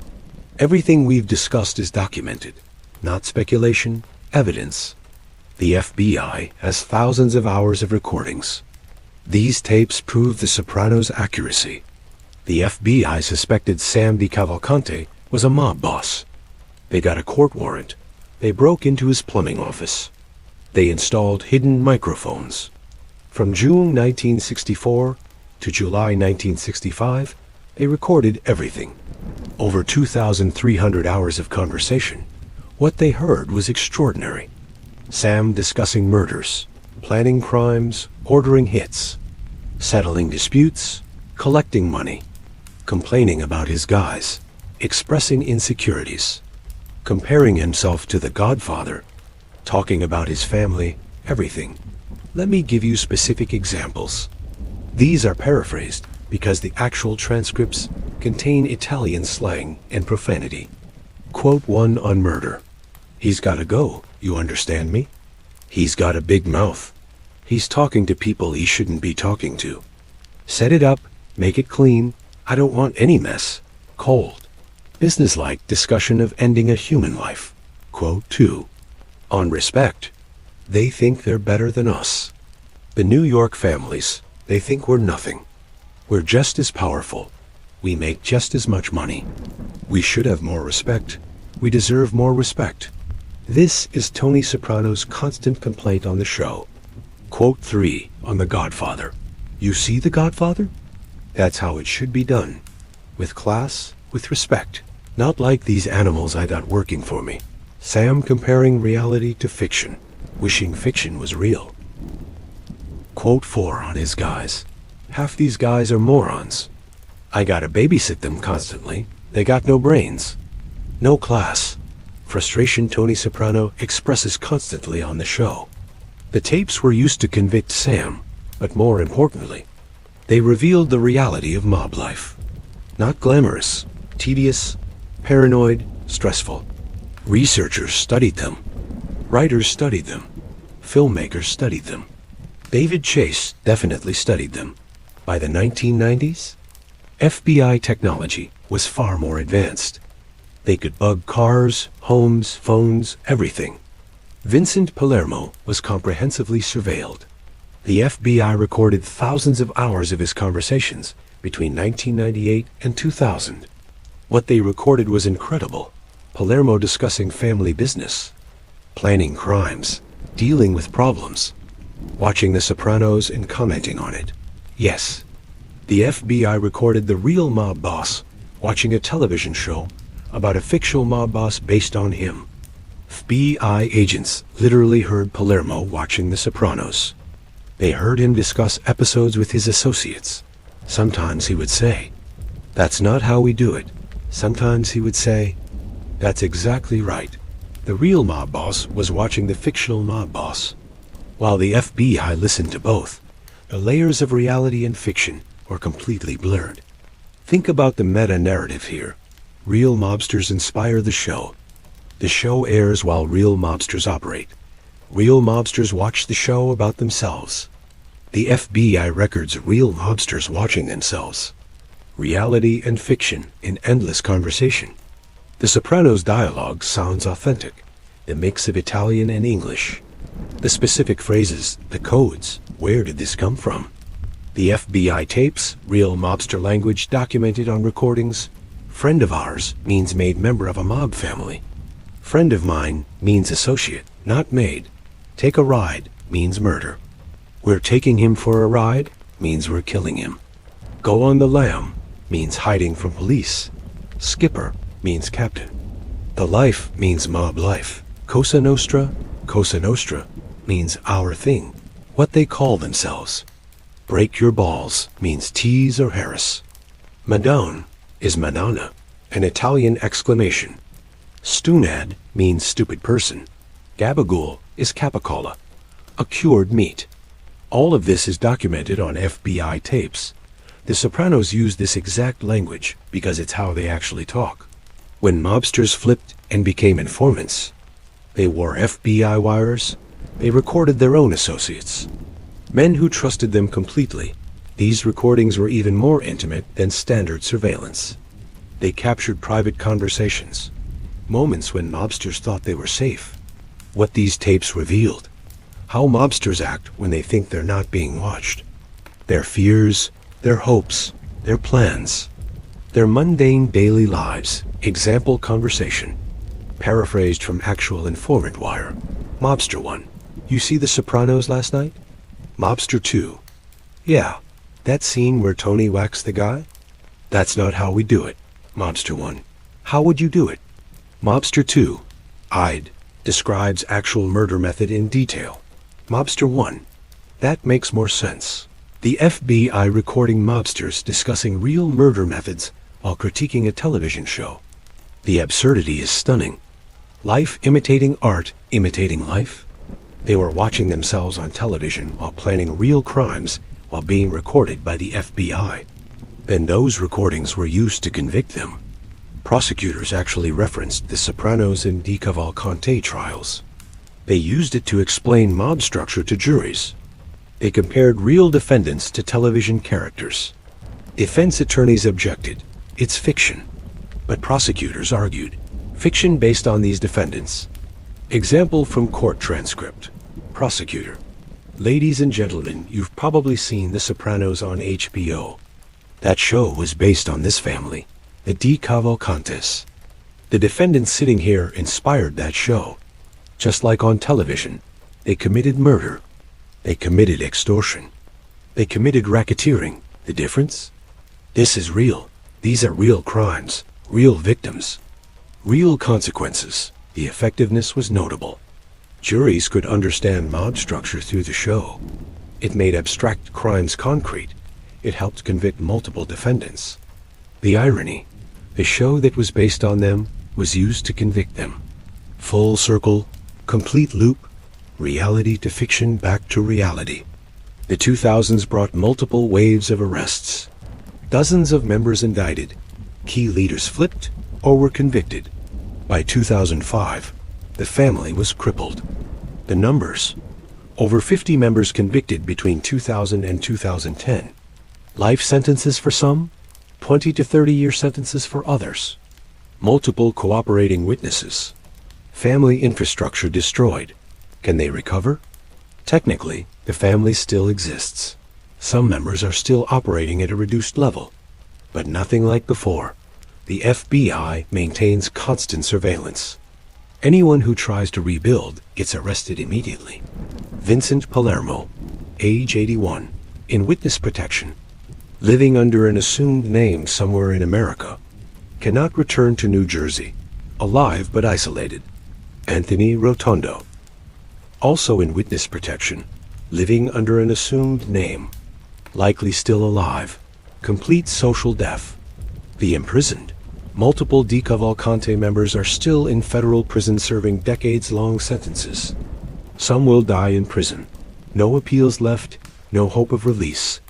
Everything we've discussed is documented, not speculation, evidence. The FBI has thousands of hours of recordings. These tapes prove The Sopranos' accuracy. The FBI suspected Sam DeCavalcante was a mob boss. They got a court warrant. They broke into his plumbing office. They installed hidden microphones. From June 1964 to July 1965, they recorded everything. Over 2,300 hours of conversation. What they heard was extraordinary. Sam discussing murders, planning crimes, ordering hits, settling disputes, collecting money, complaining about his guys, expressing insecurities, comparing himself to the Godfather, talking about his family, everything. Let me give you specific examples. These are paraphrased because the actual transcripts contain Italian slang and profanity. Quote 1 on murder. He's gotta go, you understand me? He's got a big mouth. He's talking to people he shouldn't be talking to. Set it up, make it clean. I don't want any mess. Cold. Businesslike discussion of ending a human life. Quote 2. On respect. They think they're better than us. The New York families, they think we're nothing. We're just as powerful. We make just as much money. We should have more respect. We deserve more respect. This is Tony Soprano's constant complaint on the show. Quote 3 on The Godfather. You see The Godfather? That's how it should be done. With class, with respect. Not like these animals I got working for me. Sam comparing reality to fiction, wishing fiction was real. Quote 4 on his guys. Half these guys are morons. I gotta babysit them constantly. They got no brains. No class. Frustration Tony Soprano expresses constantly on the show. The tapes were used to convict Sam, but more importantly, they revealed the reality of mob life. Not glamorous, tedious, paranoid, stressful. Researchers studied them. Writers studied them. Filmmakers studied them. David Chase definitely studied them. By the 1990s, FBI technology was far more advanced. They could bug cars, homes, phones, everything. Vincent Palermo was comprehensively surveilled. The FBI recorded thousands of hours of his conversations between 1998 and 2000. What they recorded was incredible. Palermo discussing family business, planning crimes, dealing with problems, watching The Sopranos and commenting on it. Yes, the FBI recorded the real mob boss watching a television show about a fictional mob boss based on him. FBI agents literally heard Palermo watching The Sopranos. They heard him discuss episodes with his associates. Sometimes he would say, "That's not how we do it." Sometimes he would say, "That's exactly right." The real mob boss was watching the fictional mob boss. While the FBI listened to both, the layers of reality and fiction were completely blurred. Think about the meta-narrative here. Real mobsters inspire the show. The show airs while real mobsters operate. Real mobsters watch the show about themselves. The FBI records real mobsters watching themselves. Reality and fiction in endless conversation. The Sopranos dialogue sounds authentic. The mix of Italian and English. The specific phrases, the codes, where did this come from? The FBI tapes, real mobster language documented on recordings. Friend of ours means made member of a mob family. Friend of mine means associate, not maid. Take a ride means murder. We're taking him for a ride means we're killing him. Go on the lam means hiding from police. Skipper means captain. The life means mob life. Cosa Nostra means our thing, what they call themselves. Break your balls means tease or harass. Madone is manana, an Italian exclamation. Stunad means stupid person. Gabagool is capicola, a cured meat. All of this is documented on FBI tapes. The Sopranos use this exact language because it's how they actually talk. When mobsters flipped and became informants, they wore FBI wires. They recorded their own associates, men who trusted them completely. These recordings were even more intimate than standard surveillance. They captured private conversations, moments when mobsters thought they were safe. What these tapes revealed: how mobsters act when they think they're not being watched. Their fears, their hopes, their plans, their mundane daily lives. Example conversation. Paraphrased from actual informant wire. Mobster 1. You see The Sopranos last night? Mobster 2. Yeah, that scene where Tony whacks the guy? That's not how we do it. Mobster 1. How would you do it? Mobster 2. I'd. Describes actual murder method in detail. Mobster 1. That makes more sense. The FBI recording mobsters discussing real murder methods while critiquing a television show. The absurdity is stunning. Life imitating art, imitating life. They were watching themselves on television while planning real crimes while being recorded by the FBI. Then those recordings were used to convict them. Prosecutors actually referenced the Sopranos and DeCavalcante trials. They used it to explain mob structure to juries. They compared real defendants to television characters. Defense attorneys objected. It's fiction. But prosecutors argued. Fiction based on these defendants. Example from court transcript. Prosecutor. Ladies and gentlemen, you've probably seen The Sopranos on HBO. That show was based on this family, the DeCavalcantes. The defendants sitting here inspired that show. Just like on television, they committed murder. They committed extortion. They committed racketeering. The difference? This is real. These are real crimes, real victims, real consequences. The effectiveness was notable. Juries could understand mob structure through the show. It made abstract crimes concrete. It helped convict multiple defendants. The irony, the show that was based on them was used to convict them. Full circle, complete loop, reality to fiction back to reality. The 2000s brought multiple waves of arrests. Dozens of members indicted. Key leaders flipped or were convicted. By 2005, the family was crippled. The numbers: over 50 members convicted between 2000 and 2010. Life sentences for some, 20 to 30-year sentences for others. Multiple cooperating witnesses. Family infrastructure destroyed. Can they recover? Technically, the family still exists. Some members are still operating at a reduced level. But nothing like before. The FBI maintains constant surveillance. Anyone who tries to rebuild gets arrested immediately. Vincent Palermo, age 81, in witness protection, living under an assumed name somewhere in America, cannot return to New Jersey, alive but isolated. Anthony Rotondo, also in witness protection, living under an assumed name, likely still alive, complete social death. The imprisoned. Multiple DeCavalcante members are still in federal prison serving decades-long sentences. Some will die in prison. No appeals left, no hope of release.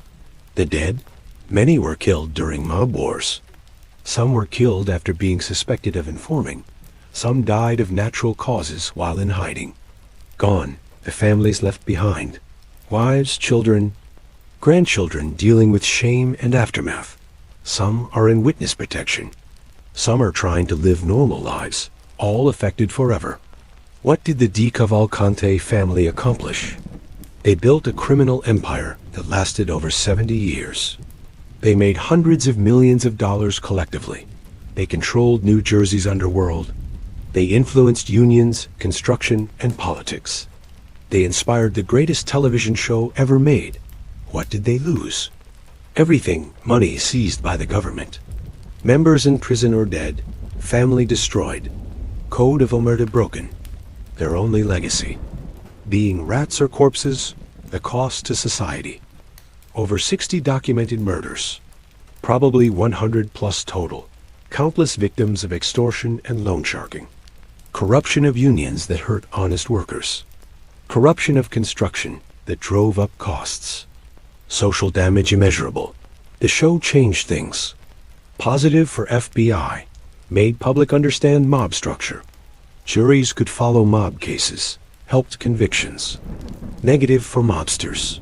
The dead? Many were killed during mob wars. Some were killed after being suspected of informing. Some died of natural causes while in hiding. Gone, the families left behind. Wives, children, grandchildren dealing with shame and aftermath. Some are in witness protection. Some are trying to live normal lives, all affected forever. What did the DeCavalcante family accomplish? They built a criminal empire that lasted over 70 years. They made hundreds of millions of dollars collectively. They controlled New Jersey's underworld. They influenced unions, construction, and politics. They inspired the greatest television show ever made. What did they lose? Everything. Money seized by the government. Members in prison or dead. Family destroyed. Code of omerta broken. Their only legacy. Being rats or corpses, the cost to society. Over 60 documented murders. Probably 100 plus total. Countless victims of extortion and loan sharking. Corruption of unions that hurt honest workers. Corruption of construction that drove up costs. Social damage immeasurable. The show changed things. Positive for FBI. Made public understand mob structure. Juries could follow mob cases. Helped convictions. Negative for mobsters.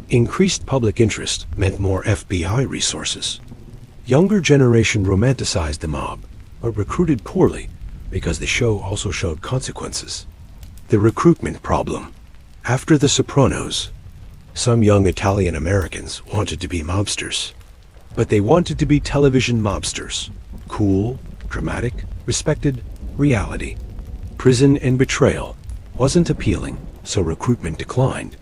Increased public interest meant more FBI resources. Younger generation romanticized the mob, but recruited poorly because the show also showed consequences. The recruitment problem. After The Sopranos, some young Italian Americans wanted to be mobsters. But they wanted to be television mobsters. Cool, dramatic, respected, reality. Prison and betrayal wasn't appealing, so recruitment declined.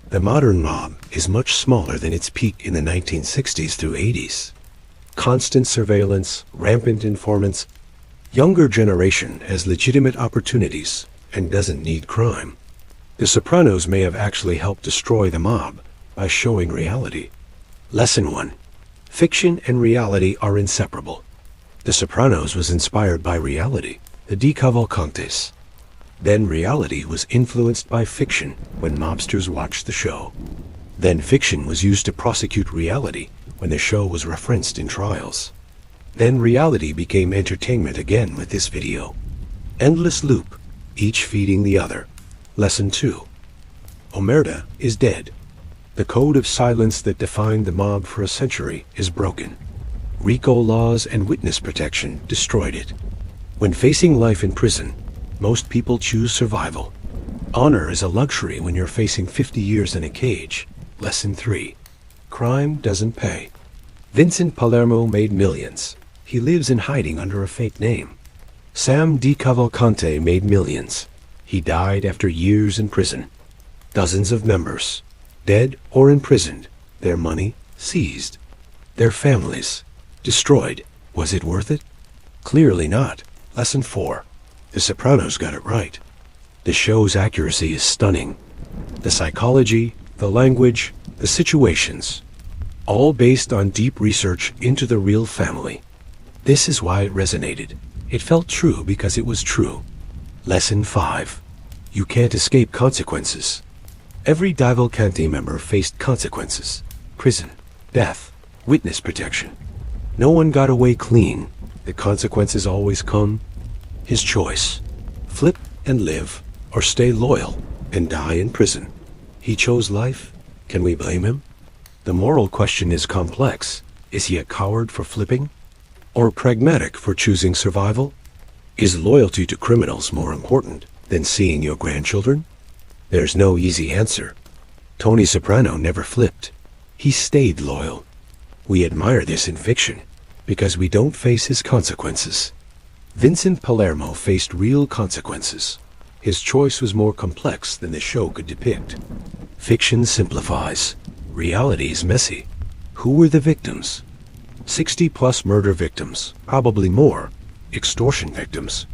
The modern mob is much smaller than its peak in the 1960s through 80s. Constant surveillance, rampant informants. Younger generation has legitimate opportunities and doesn't need crime. The Sopranos may have actually helped destroy the mob by showing reality. Lesson 1. Fiction and reality are inseparable. The Sopranos was inspired by reality, the DeCavalcantes. Then reality was influenced by fiction when mobsters watched the show. Then fiction was used to prosecute reality when the show was referenced in trials. Then reality became entertainment again with this video. Endless loop, each feeding the other. Lesson 2. Omerta is dead. The code of silence that defined the mob for a century is broken. RICO laws and witness protection destroyed it. When facing life in prison, most people choose survival. Honor is a luxury when you're facing 50 years in a cage. Lesson 3. Crime doesn't pay. Vincent Palermo made millions. He lives in hiding under a fake name. Sam DeCavalcante made millions. He died after years in prison. Dozens of members, dead or imprisoned, their money seized. Their families destroyed. Was it worth it? Clearly not. Lesson 4. The Sopranos got it right. The show's accuracy is stunning. The psychology, the language, the situations, all based on deep research into the real family. This is why it resonated. It felt true because it was true. Lesson 5. You can't escape consequences. Every DeCavalcante member faced consequences. Prison, death, witness protection. No one got away clean. The consequences always come. His choice. Flip and live, or stay loyal and die in prison. He chose life. Can we blame him? The moral question is complex. Is he a coward for flipping? Or pragmatic for choosing survival? Is loyalty to criminals more important than seeing your grandchildren? There's no easy answer. Tony Soprano never flipped. He stayed loyal. We admire this in fiction because we don't face his consequences. Vincent Palermo faced real consequences. His choice was more complex than the show could depict. Fiction simplifies. Reality is messy. Who were the victims? 60+ murder victims, probably more. Extortion victims.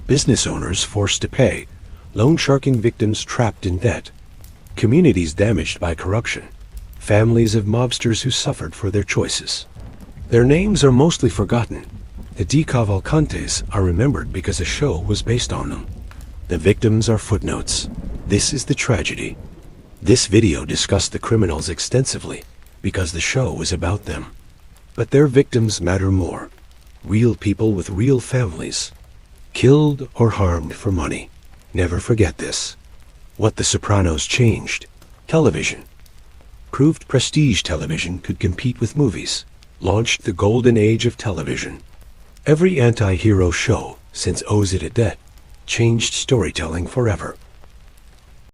Business owners forced to pay. Loan sharking victims trapped in debt. Communities damaged by corruption. Families of mobsters who suffered for their choices. Their names are mostly forgotten. The DeCavalcantes are remembered because a show was based on them. The victims are footnotes. This is the tragedy. This video discussed the criminals extensively because the show was about them. But their victims matter more. Real people with real families. Killed or harmed for money. Never forget this. What the Sopranos changed. Television. Proved prestige television could compete with movies. Launched the golden age of television. Every anti-hero show since Owes It a Debt changed storytelling forever.